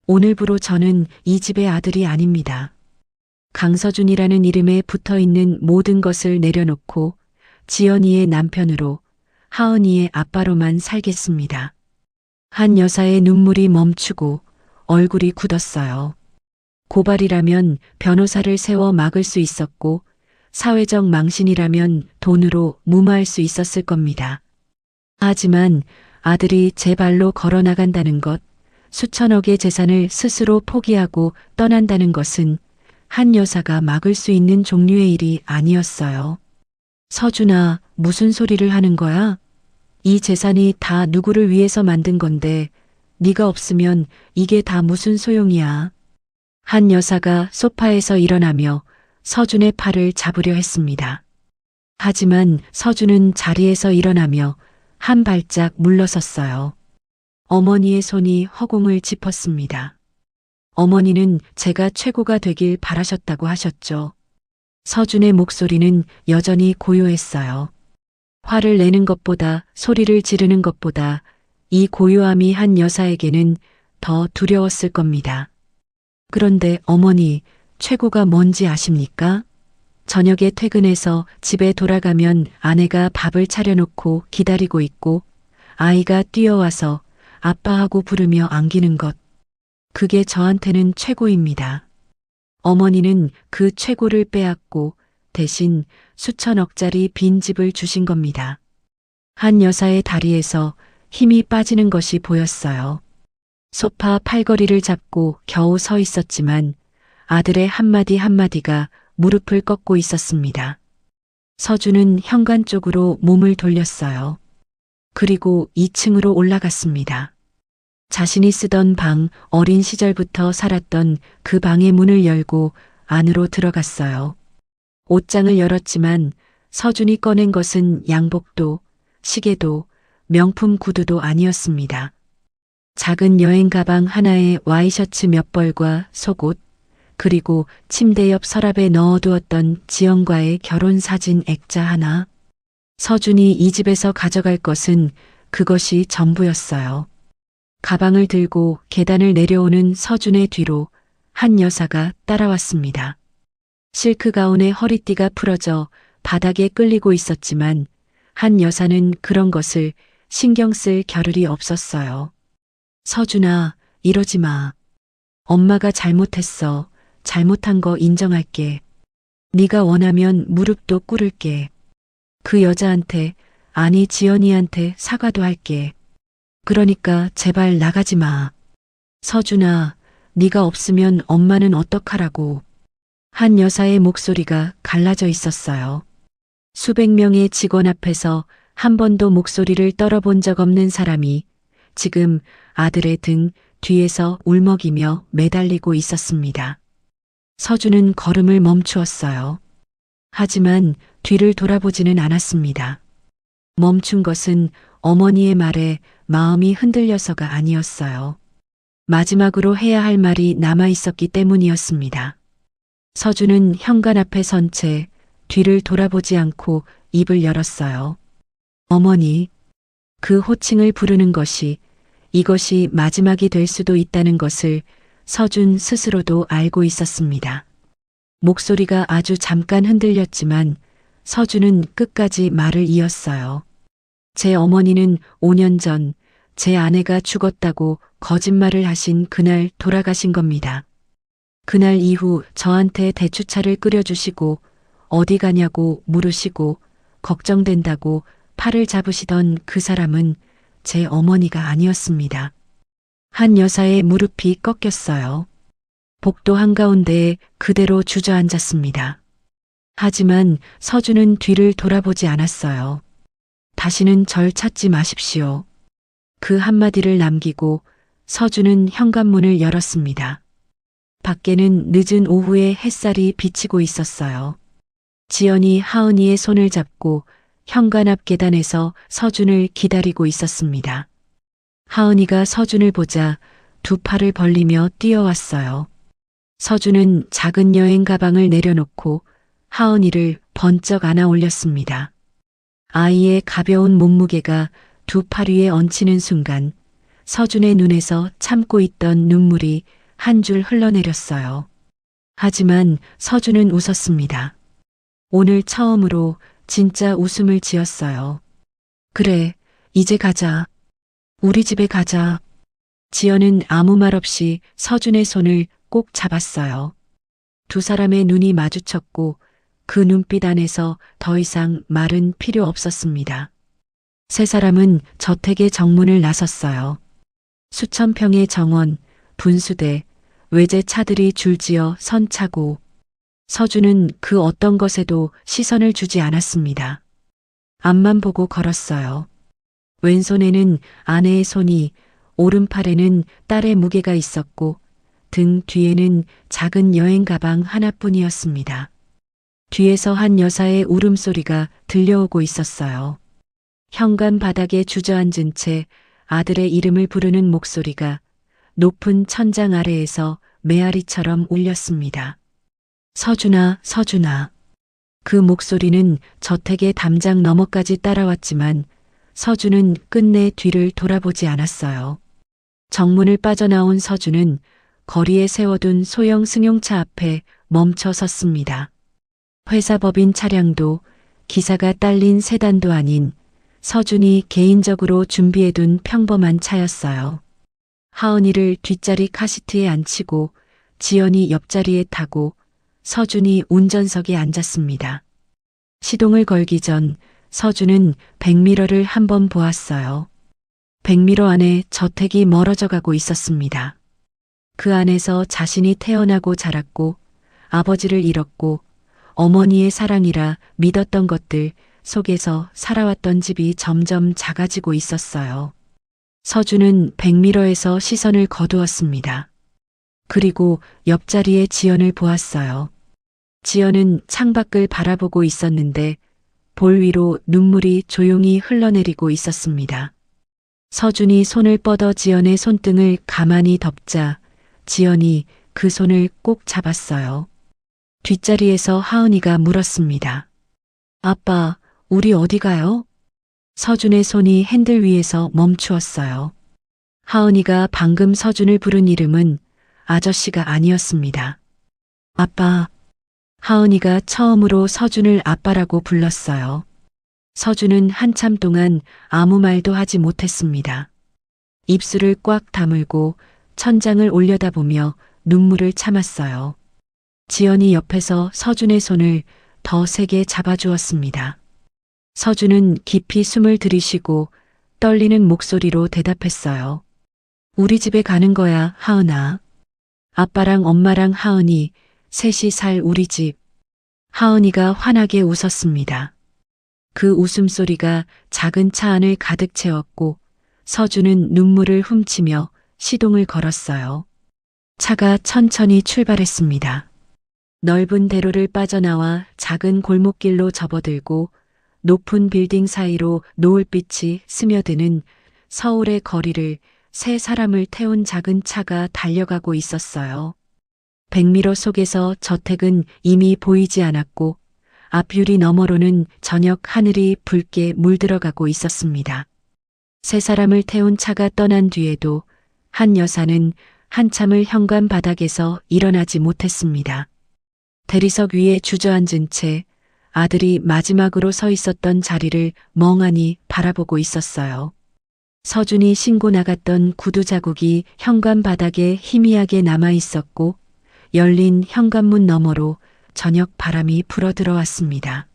오늘부로 저는 이 집의 아들이 아닙니다. 강서준이라는 이름에 붙어 있는 모든 것을 내려놓고 지연이의 남편으로, 하은이의 아빠로만 살겠습니다. 한 여사의 눈물이 멈추고 얼굴이 굳었어요. 고발이라면 변호사를 세워 막을 수 있었고 사회적 망신이라면 돈으로 무마할 수 있었을 겁니다. 하지만 아들이 제 발로 걸어 나간다는 것, 수천억의 재산을 스스로 포기하고 떠난다는 것은 한 여사가 막을 수 있는 종류의 일이 아니었어요. 서준아, 무슨 소리를 하는 거야? 이 재산이 다 누구를 위해서 만든 건데 네가 없으면 이게 다 무슨 소용이야. 한 여사가 소파에서 일어나며 서준의 팔을 잡으려 했습니다. 하지만 서준은 자리에서 일어나며 한 발짝 물러섰어요. 어머니의 손이 허공을 짚었습니다. 어머니는 제가 최고가 되길 바라셨다고 하셨죠. 서준의 목소리는 여전히 고요했어요. 화를 내는 것보다, 소리를 지르는 것보다 이 고요함이 한 여사에게는 더 두려웠을 겁니다. 그런데 어머니, 최고가 뭔지 아십니까? 저녁에 퇴근해서 집에 돌아가면 아내가 밥을 차려놓고 기다리고 있고 아이가 뛰어와서 아빠하고 부르며 안기는 것. 그게 저한테는 최고입니다. 어머니는 그 최고를 빼앗고 대신 수천억짜리 빈 집을 주신 겁니다. 한 여사의 다리에서 힘이 빠지는 것이 보였어요. 소파 팔걸이를 잡고 겨우 서 있었지만 아들의 한마디 한마디가 무릎을 꺾고 있었습니다. 서준은 현관 쪽으로 몸을 돌렸어요. 그리고 2층으로 올라갔습니다. 자신이 쓰던 방, 어린 시절부터 살았던 그 방의 문을 열고 안으로 들어갔어요. 옷장을 열었지만 서준이 꺼낸 것은 양복도, 시계도, 명품 구두도 아니었습니다. 작은 여행 가방 하나에 와이셔츠 몇 벌과 속옷, 그리고 침대 옆 서랍에 넣어두었던 지연과의 결혼 사진 액자 하나. 서준이 이 집에서 가져갈 것은 그것이 전부였어요. 가방을 들고 계단을 내려오는 서준의 뒤로 한 여사가 따라왔습니다. 실크 가운의 허리띠가 풀어져 바닥에 끌리고 있었지만 한 여사는 그런 것을 신경 쓸 겨를이 없었어요. 서준아, 이러지 마. 엄마가 잘못했어. 잘못한 거 인정할게. 네가 원하면 무릎도 꿇을게. 그 여자한테, 아니 지연이한테 사과도 할게. 그러니까 제발 나가지 마. 서준아, 네가 없으면 엄마는 어떡하라고. 한 여사의 목소리가 갈라져 있었어요. 수백 명의 직원 앞에서 한 번도 목소리를 떨어본 적 없는 사람이 지금 아들의 등 뒤에서 울먹이며 매달리고 있었습니다. 서준은 걸음을 멈추었어요. 하지만 뒤를 돌아보지는 않았습니다. 멈춘 것은 어머니의 말에 마음이 흔들려서가 아니었어요. 마지막으로 해야 할 말이 남아 있었기 때문이었습니다. 서준은 현관 앞에 선 채 뒤를 돌아보지 않고 입을 열었어요. 어머니, 그 호칭을 부르는 것이 이것이 마지막이 될 수도 있다는 것을 서준 스스로도 알고 있었습니다. 목소리가 아주 잠깐 흔들렸지만 서준은 끝까지 말을 이었어요. 제 어머니는 5년 전 제 아내가 죽었다고 거짓말을 하신 그날 돌아가신 겁니다. 그날 이후 저한테 대추차를 끓여주시고 어디 가냐고 물으시고 걱정된다고 팔을 잡으시던 그 사람은 제 어머니가 아니었습니다. 한 여사의 무릎이 꺾였어요. 복도 한가운데에 그대로 주저앉았습니다. 하지만 서준은 뒤를 돌아보지 않았어요. 다시는 절 찾지 마십시오. 그 한마디를 남기고 서준은 현관문을 열었습니다. 밖에는 늦은 오후에 햇살이 비치고 있었어요. 지연이 하은이의 손을 잡고 현관 앞 계단에서 서준을 기다리고 있었습니다. 하은이가 서준을 보자 두 팔을 벌리며 뛰어왔어요. 서준은 작은 여행 가방을 내려놓고 하은이를 번쩍 안아 올렸습니다. 아이의 가벼운 몸무게가 두 팔 위에 얹히는 순간 서준의 눈에서 참고 있던 눈물이 한 줄 흘러내렸어요. 하지만 서준은 웃었습니다. 오늘 처음으로 진짜 웃음을 지었어요. 그래, 이제 가자. 우리 집에 가자. 지연은 아무 말 없이 서준의 손을 꼭 잡았어요. 두 사람의 눈이 마주쳤고 그 눈빛 안에서 더 이상 말은 필요 없었습니다. 세 사람은 저택의 정문을 나섰어요. 수천 평의 정원, 분수대, 외제차들이 줄지어 선 차고 서준은 그 어떤 것에도 시선을 주지 않았습니다. 앞만 보고 걸었어요. 왼손에는 아내의 손이, 오른팔에는 딸의 무게가 있었고 등 뒤에는 작은 여행 가방 하나뿐이었습니다. 뒤에서 한 여사의 울음소리가 들려오고 있었어요. 현관 바닥에 주저앉은 채 아들의 이름을 부르는 목소리가 높은 천장 아래에서 메아리처럼 울렸습니다. 서준아, 서준아. 그 목소리는 저택의 담장 너머까지 따라왔지만 서준은 끝내 뒤를 돌아보지 않았어요. 정문을 빠져나온 서준은 거리에 세워둔 소형 승용차 앞에 멈춰 섰습니다. 회사법인 차량도 기사가 딸린 세단도 아닌 서준이 개인적으로 준비해둔 평범한 차였어요. 하은이를 뒷자리 카시트에 앉히고 지연이 옆자리에 타고 서준이 운전석에 앉았습니다. 시동을 걸기 전 서준은 백미러를 한번 보았어요. 백미러 안에 저택이 멀어져 가고 있었습니다. 그 안에서 자신이 태어나고 자랐고 아버지를 잃었고 어머니의 사랑이라 믿었던 것들 속에서 살아왔던 집이 점점 작아지고 있었어요. 서준은 백미러에서 시선을 거두었습니다. 그리고 옆자리에 지연을 보았어요. 지연은 창밖을 바라보고 있었는데 볼 위로 눈물이 조용히 흘러내리고 있었습니다. 서준이 손을 뻗어 지연의 손등을 가만히 덮자 지연이 그 손을 꼭 잡았어요. 뒷자리에서 하은이가 물었습니다. 아빠, 우리 어디 가요? 서준의 손이 핸들 위에서 멈추었어요. 하은이가 방금 서준을 부른 이름은 아저씨가 아니었습니다. 아빠. 하은이가 처음으로 서준을 아빠라고 불렀어요. 서준은 한참 동안 아무 말도 하지 못했습니다. 입술을 꽉 다물고 천장을 올려다보며 눈물을 참았어요. 지연이 옆에서 서준의 손을 더 세게 잡아주었습니다. 서준은 깊이 숨을 들이쉬고 떨리는 목소리로 대답했어요. 우리 집에 가는 거야, 하은아. 아빠랑 엄마랑 하은이 셋이 살 우리 집. 하은이가 환하게 웃었습니다. 그 웃음소리가 작은 차 안을 가득 채웠고 서준은 눈물을 훔치며 시동을 걸었어요. 차가 천천히 출발했습니다. 넓은 대로를 빠져나와 작은 골목길로 접어들고 높은 빌딩 사이로 노을빛이 스며드는 서울의 거리를 세 사람을 태운 작은 차가 달려가고 있었어요. 백미러 속에서 저택은 이미 보이지 않았고 앞유리 너머로는 저녁 하늘이 붉게 물들어가고 있었습니다. 세 사람을 태운 차가 떠난 뒤에도 한 여사는 한참을 현관 바닥에서 일어나지 못했습니다. 대리석 위에 주저앉은 채 아들이 마지막으로 서 있었던 자리를 멍하니 바라보고 있었어요. 서준이 신고 나갔던 구두 자국이 현관 바닥에 희미하게 남아 있었고 열린 현관문 너머로 저녁 바람이 불어들어왔습니다.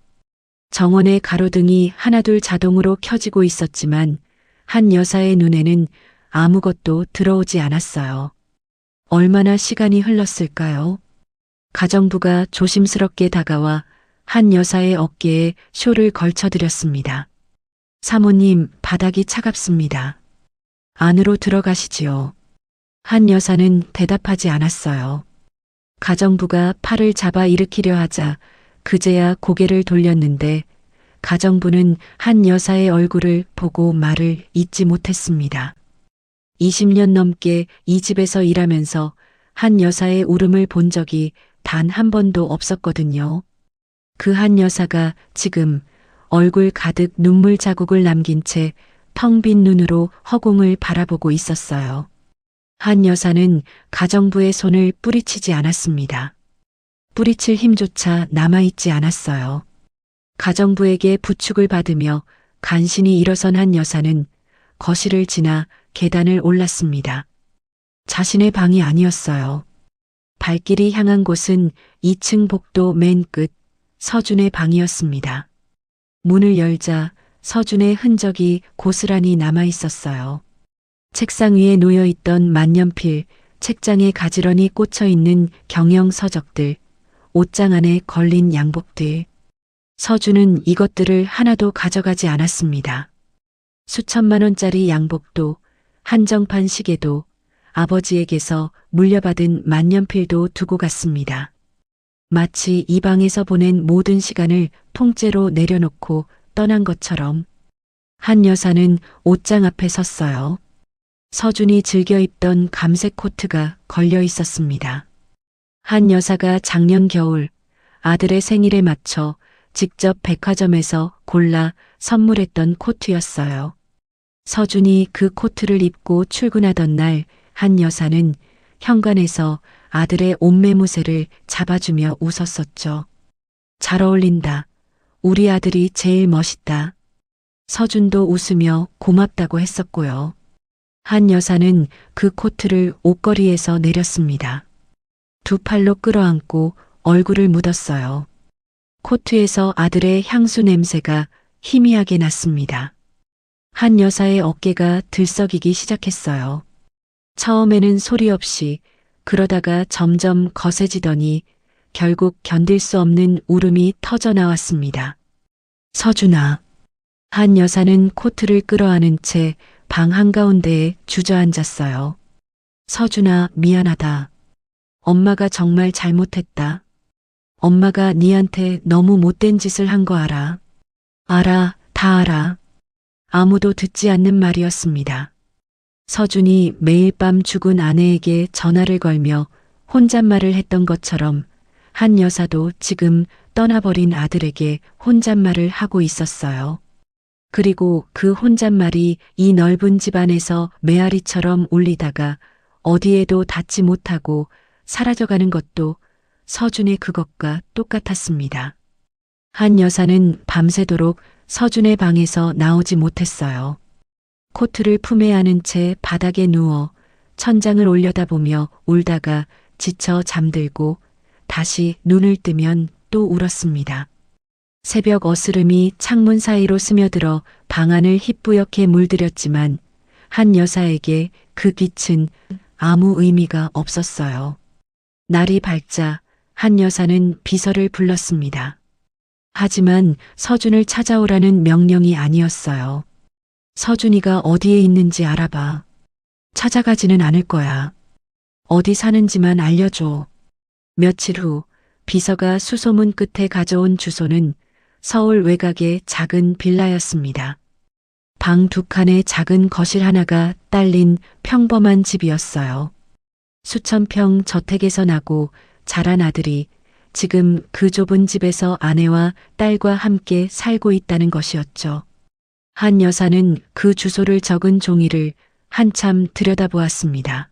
정원의 가로등이 하나둘 자동으로 켜지고 있었지만 한 여사의 눈에는 아무것도 들어오지 않았어요. 얼마나 시간이 흘렀을까요? 가정부가 조심스럽게 다가와 한 여사의 어깨에 쇼를 걸쳐드렸습니다. 사모님, 바닥이 차갑습니다. 안으로 들어가시지요. 한 여사는 대답하지 않았어요. 가정부가 팔을 잡아 일으키려 하자 그제야 고개를 돌렸는데 가정부는 한 여사의 얼굴을 보고 말을 잇지 못했습니다. 20년 넘게 이 집에서 일하면서 한 여사의 울음을 본 적이 단 한 번도 없었거든요. 그 한 여사가 지금 얼굴 가득 눈물 자국을 남긴 채 텅 빈 눈으로 허공을 바라보고 있었어요. 한 여사는 가정부의 손을 뿌리치지 않았습니다. 뿌리칠 힘조차 남아있지 않았어요. 가정부에게 부축을 받으며 간신히 일어선 한 여사는 거실을 지나 계단을 올랐습니다. 자신의 방이 아니었어요. 발길이 향한 곳은 2층 복도 맨 끝 서준의 방이었습니다. 문을 열자 서준의 흔적이 고스란히 남아 있었어요. 책상 위에 놓여 있던 만년필, 책장에 가지런히 꽂혀 있는 경영 서적들, 옷장 안에 걸린 양복들. 서준은 이것들을 하나도 가져가지 않았습니다. 수천만 원짜리 양복도, 한정판 시계도, 아버지에게서 물려받은 만년필도 두고 갔습니다. 마치 이 방에서 보낸 모든 시간을 통째로 내려놓고 떠난 것처럼. 한 여사는 옷장 앞에 섰어요. 서준이 즐겨 입던 감색 코트가 걸려 있었습니다. 한 여사가 작년 겨울 아들의 생일에 맞춰 직접 백화점에서 골라 선물했던 코트였어요. 서준이 그 코트를 입고 출근하던 날 한 여사는 현관에서 아들의 옷매무새를 잡아주며 웃었었죠. 잘 어울린다. 우리 아들이 제일 멋있다. 서준도 웃으며 고맙다고 했었고요. 한 여사는 그 코트를 옷걸이에서 내렸습니다. 두 팔로 끌어안고 얼굴을 묻었어요. 코트에서 아들의 향수 냄새가 희미하게 났습니다. 한 여사의 어깨가 들썩이기 시작했어요. 처음에는 소리 없이, 그러다가 점점 거세지더니 결국 견딜 수 없는 울음이 터져 나왔습니다. 서준아. 한 여사는 코트를 끌어안은 채 방 한가운데에 주저앉았어요. 서준아, 미안하다. 엄마가 정말 잘못했다. 엄마가 니한테 너무 못된 짓을 한 거 알아. 알아, 다 알아. 아무도 듣지 않는 말이었습니다. 서준이 매일 밤 죽은 아내에게 전화를 걸며 혼잣말을 했던 것처럼 한 여사도 지금 떠나버린 아들에게 혼잣말을 하고 있었어요. 그리고 그 혼잣말이 이 넓은 집안에서 메아리처럼 울리다가 어디에도 닿지 못하고 사라져가는 것도 서준의 그것과 똑같았습니다. 한 여사는 밤새도록 서준의 방에서 나오지 못했어요. 코트를 품에 안은 채 바닥에 누워 천장을 올려다보며 울다가 지쳐 잠들고 다시 눈을 뜨면 또 울었습니다. 새벽 어스름이 창문 사이로 스며들어 방 안을 희뿌옇게 물들였지만 한 여사에게 그 빛은 아무 의미가 없었어요. 날이 밝자 한 여사는 비서를 불렀습니다. 하지만 서준을 찾아오라는 명령이 아니었어요. 서준이가 어디에 있는지 알아봐. 찾아가지는 않을 거야. 어디 사는지만 알려줘. 며칠 후 비서가 수소문 끝에 가져온 주소는 서울 외곽의 작은 빌라였습니다. 방 두 칸에 작은 거실 하나가 딸린 평범한 집이었어요. 수천 평 저택에서 나고 자란 아들이 지금 그 좁은 집에서 아내와 딸과 함께 살고 있다는 것이었죠. 한 여사는 그 주소를 적은 종이를 한참 들여다보았습니다.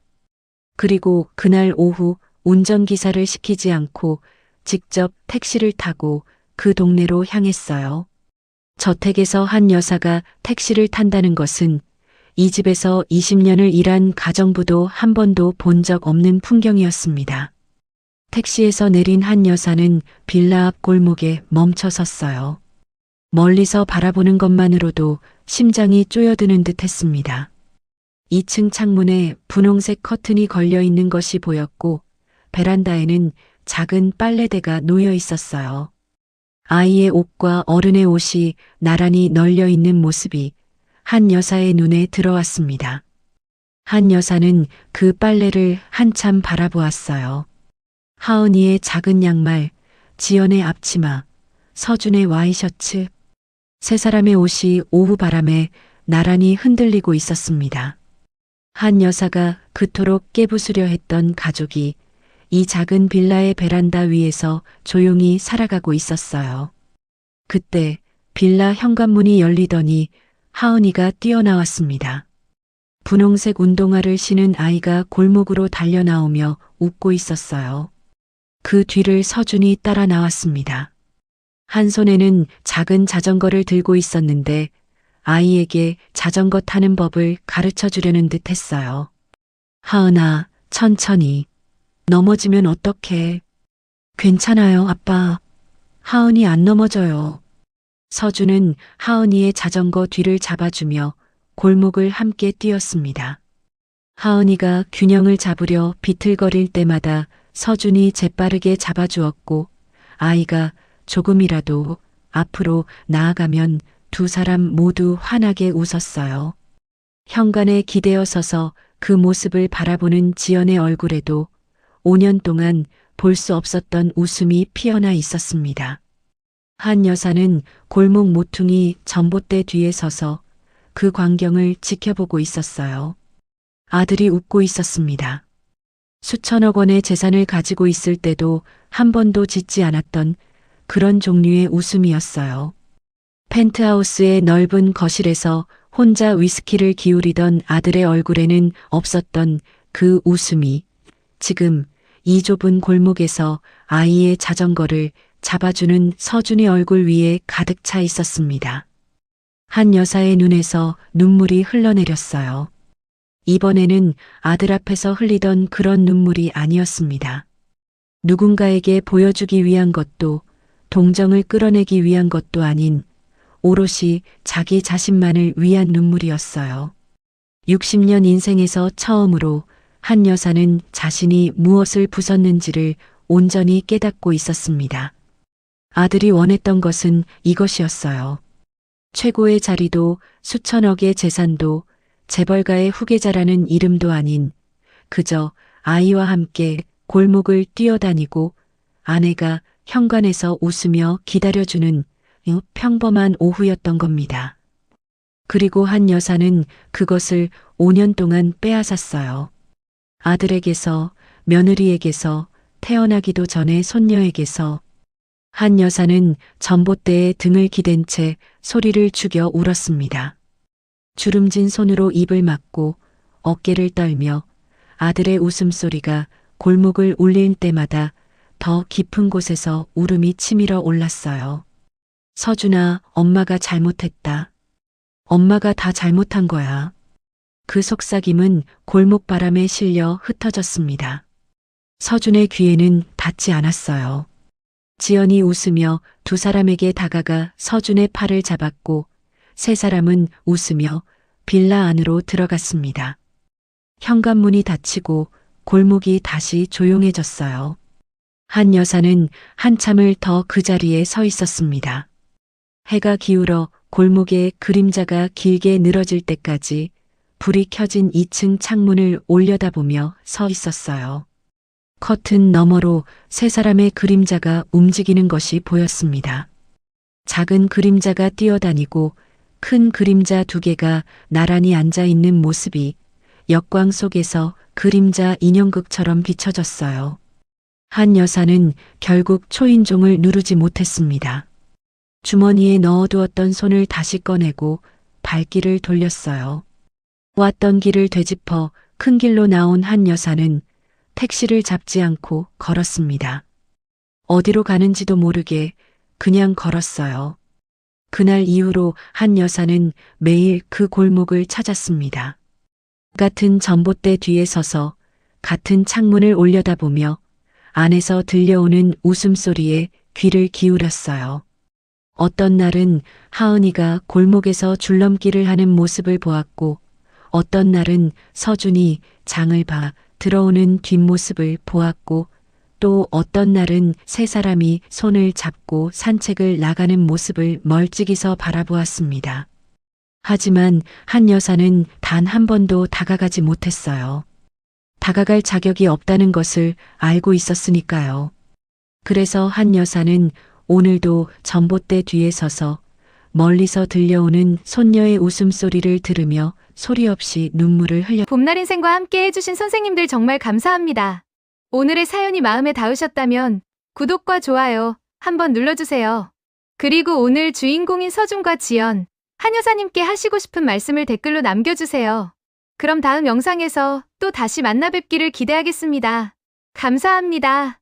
그리고 그날 오후 운전기사를 시키지 않고 직접 택시를 타고 그 동네로 향했어요. 저택에서 한 여사가 택시를 탄다는 것은 이 집에서 20년을 일한 가정부도 한 번도 본 적 없는 풍경이었습니다. 택시에서 내린 한 여사는 빌라 앞 골목에 멈춰 섰어요. 멀리서 바라보는 것만으로도 심장이 쪼여드는 듯 했습니다. 2층 창문에 분홍색 커튼이 걸려 있는 것이 보였고 베란다에는 작은 빨래대가 놓여 있었어요. 아이의 옷과 어른의 옷이 나란히 널려 있는 모습이 한 여사의 눈에 들어왔습니다. 한 여사는 그 빨래를 한참 바라보았어요. 하은이의 작은 양말, 지연의 앞치마, 서준의 와이셔츠, 세 사람의 옷이 오후 바람에 나란히 흔들리고 있었습니다. 한 여사가 그토록 깨부수려 했던 가족이 이 작은 빌라의 베란다 위에서 조용히 살아가고 있었어요. 그때 빌라 현관문이 열리더니 하은이가 뛰어나왔습니다. 분홍색 운동화를 신은 아이가 골목으로 달려나오며 웃고 있었어요. 그 뒤를 서준이 따라 나왔습니다. 한 손에는 작은 자전거를 들고 있었는데 아이에게 자전거 타는 법을 가르쳐 주려는 듯 했어요. 하은아, 천천히. 넘어지면 어떡해. 괜찮아요, 아빠. 하은이 안 넘어져요. 서준은 하은이의 자전거 뒤를 잡아주며 골목을 함께 뛰었습니다. 하은이가 균형을 잡으려 비틀거릴 때마다 서준이 재빠르게 잡아주었고 아이가 조금이라도 앞으로 나아가면 두 사람 모두 환하게 웃었어요. 현관에 기대어 서서 그 모습을 바라보는 지연의 얼굴에도 5년 동안 볼 수 없었던 웃음이 피어나 있었습니다. 한 여사는 골목 모퉁이 전봇대 뒤에 서서 그 광경을 지켜보고 있었어요. 아들이 웃고 있었습니다. 수천억 원의 재산을 가지고 있을 때도 한 번도 짓지 않았던 그런 종류의 웃음이었어요. 펜트하우스의 넓은 거실에서 혼자 위스키를 기울이던 아들의 얼굴에는 없었던 그 웃음이 지금 이 좁은 골목에서 아이의 자전거를 잡아주는 서준의 얼굴 위에 가득 차 있었습니다. 한 여사의 눈에서 눈물이 흘러내렸어요. 이번에는 아들 앞에서 흘리던 그런 눈물이 아니었습니다. 누군가에게 보여주기 위한 것도 동정을 끌어내기 위한 것도 아닌 오롯이 자기 자신만을 위한 눈물이었어요. 60년 인생에서 처음으로 한 여사는 자신이 무엇을 부쉈는지를 온전히 깨닫고 있었습니다. 아들이 원했던 것은 이것이었어요. 최고의 자리도 수천억의 재산도 재벌가의 후계자라는 이름도 아닌 그저 아이와 함께 골목을 뛰어다니고 아내가 현관에서 웃으며 기다려주는 평범한 오후였던 겁니다. 그리고 한 여사는 그것을 5년 동안 빼앗았어요. 아들에게서, 며느리에게서, 태어나기도 전에 손녀에게서. 한 여사는 전봇대에 등을 기댄 채 소리를 죽여 울었습니다. 주름진 손으로 입을 막고 어깨를 떨며 아들의 웃음소리가 골목을 울릴 때마다 더 깊은 곳에서 울음이 치밀어 올랐어요. 서준아, 엄마가 잘못했다. 엄마가 다 잘못한 거야. 그 속삭임은 골목바람에 실려 흩어졌습니다. 서준의 귀에는 닿지 않았어요. 지연이 웃으며 두 사람에게 다가가 서준의 팔을 잡았고 세 사람은 웃으며 빌라 안으로 들어갔습니다. 현관문이 닫히고 골목이 다시 조용해졌어요. 한 여사는 한참을 더 그 자리에 서 있었습니다. 해가 기울어 골목에 그림자가 길게 늘어질 때까지 불이 켜진 2층 창문을 올려다보며 서 있었어요. 커튼 너머로 세 사람의 그림자가 움직이는 것이 보였습니다. 작은 그림자가 뛰어다니고 큰 그림자 2개가 나란히 앉아 있는 모습이 역광 속에서 그림자 인형극처럼 비춰졌어요. 한 여사는 결국 초인종을 누르지 못했습니다. 주머니에 넣어두었던 손을 다시 꺼내고 발길을 돌렸어요. 왔던 길을 되짚어 큰 길로 나온 한 여사는 택시를 잡지 않고 걸었습니다. 어디로 가는지도 모르게 그냥 걸었어요. 그날 이후로 한 여사는 매일 그 골목을 찾았습니다. 같은 전봇대 뒤에 서서 같은 창문을 올려다보며 안에서 들려오는 웃음소리에 귀를 기울였어요. 어떤 날은 하은이가 골목에서 줄넘기를 하는 모습을 보았고 어떤 날은 서준이 장을 봐 들어오는 뒷모습을 보았고 또 어떤 날은 세 사람이 손을 잡고 산책을 나가는 모습을 멀찍이서 바라보았습니다. 하지만 한 여사는 단 한 번도 다가가지 못했어요. 다가갈 자격이 없다는 것을 알고 있었으니까요. 그래서 한 여사는 오늘도 전봇대 뒤에 서서 멀리서 들려오는 손녀의 웃음소리를 들으며 소리 없이 눈물을 흘려 봄날 인생과 함께 해주신 선생님들 정말 감사합니다. 오늘의 사연이 마음에 닿으셨다면 구독과 좋아요 한번 눌러주세요. 그리고 오늘 주인공인 서준과 지연, 한 여사님께 하시고 싶은 말씀을 댓글로 남겨주세요. 그럼 다음 영상에서 또 다시 만나 뵙기를 기대하겠습니다. 감사합니다.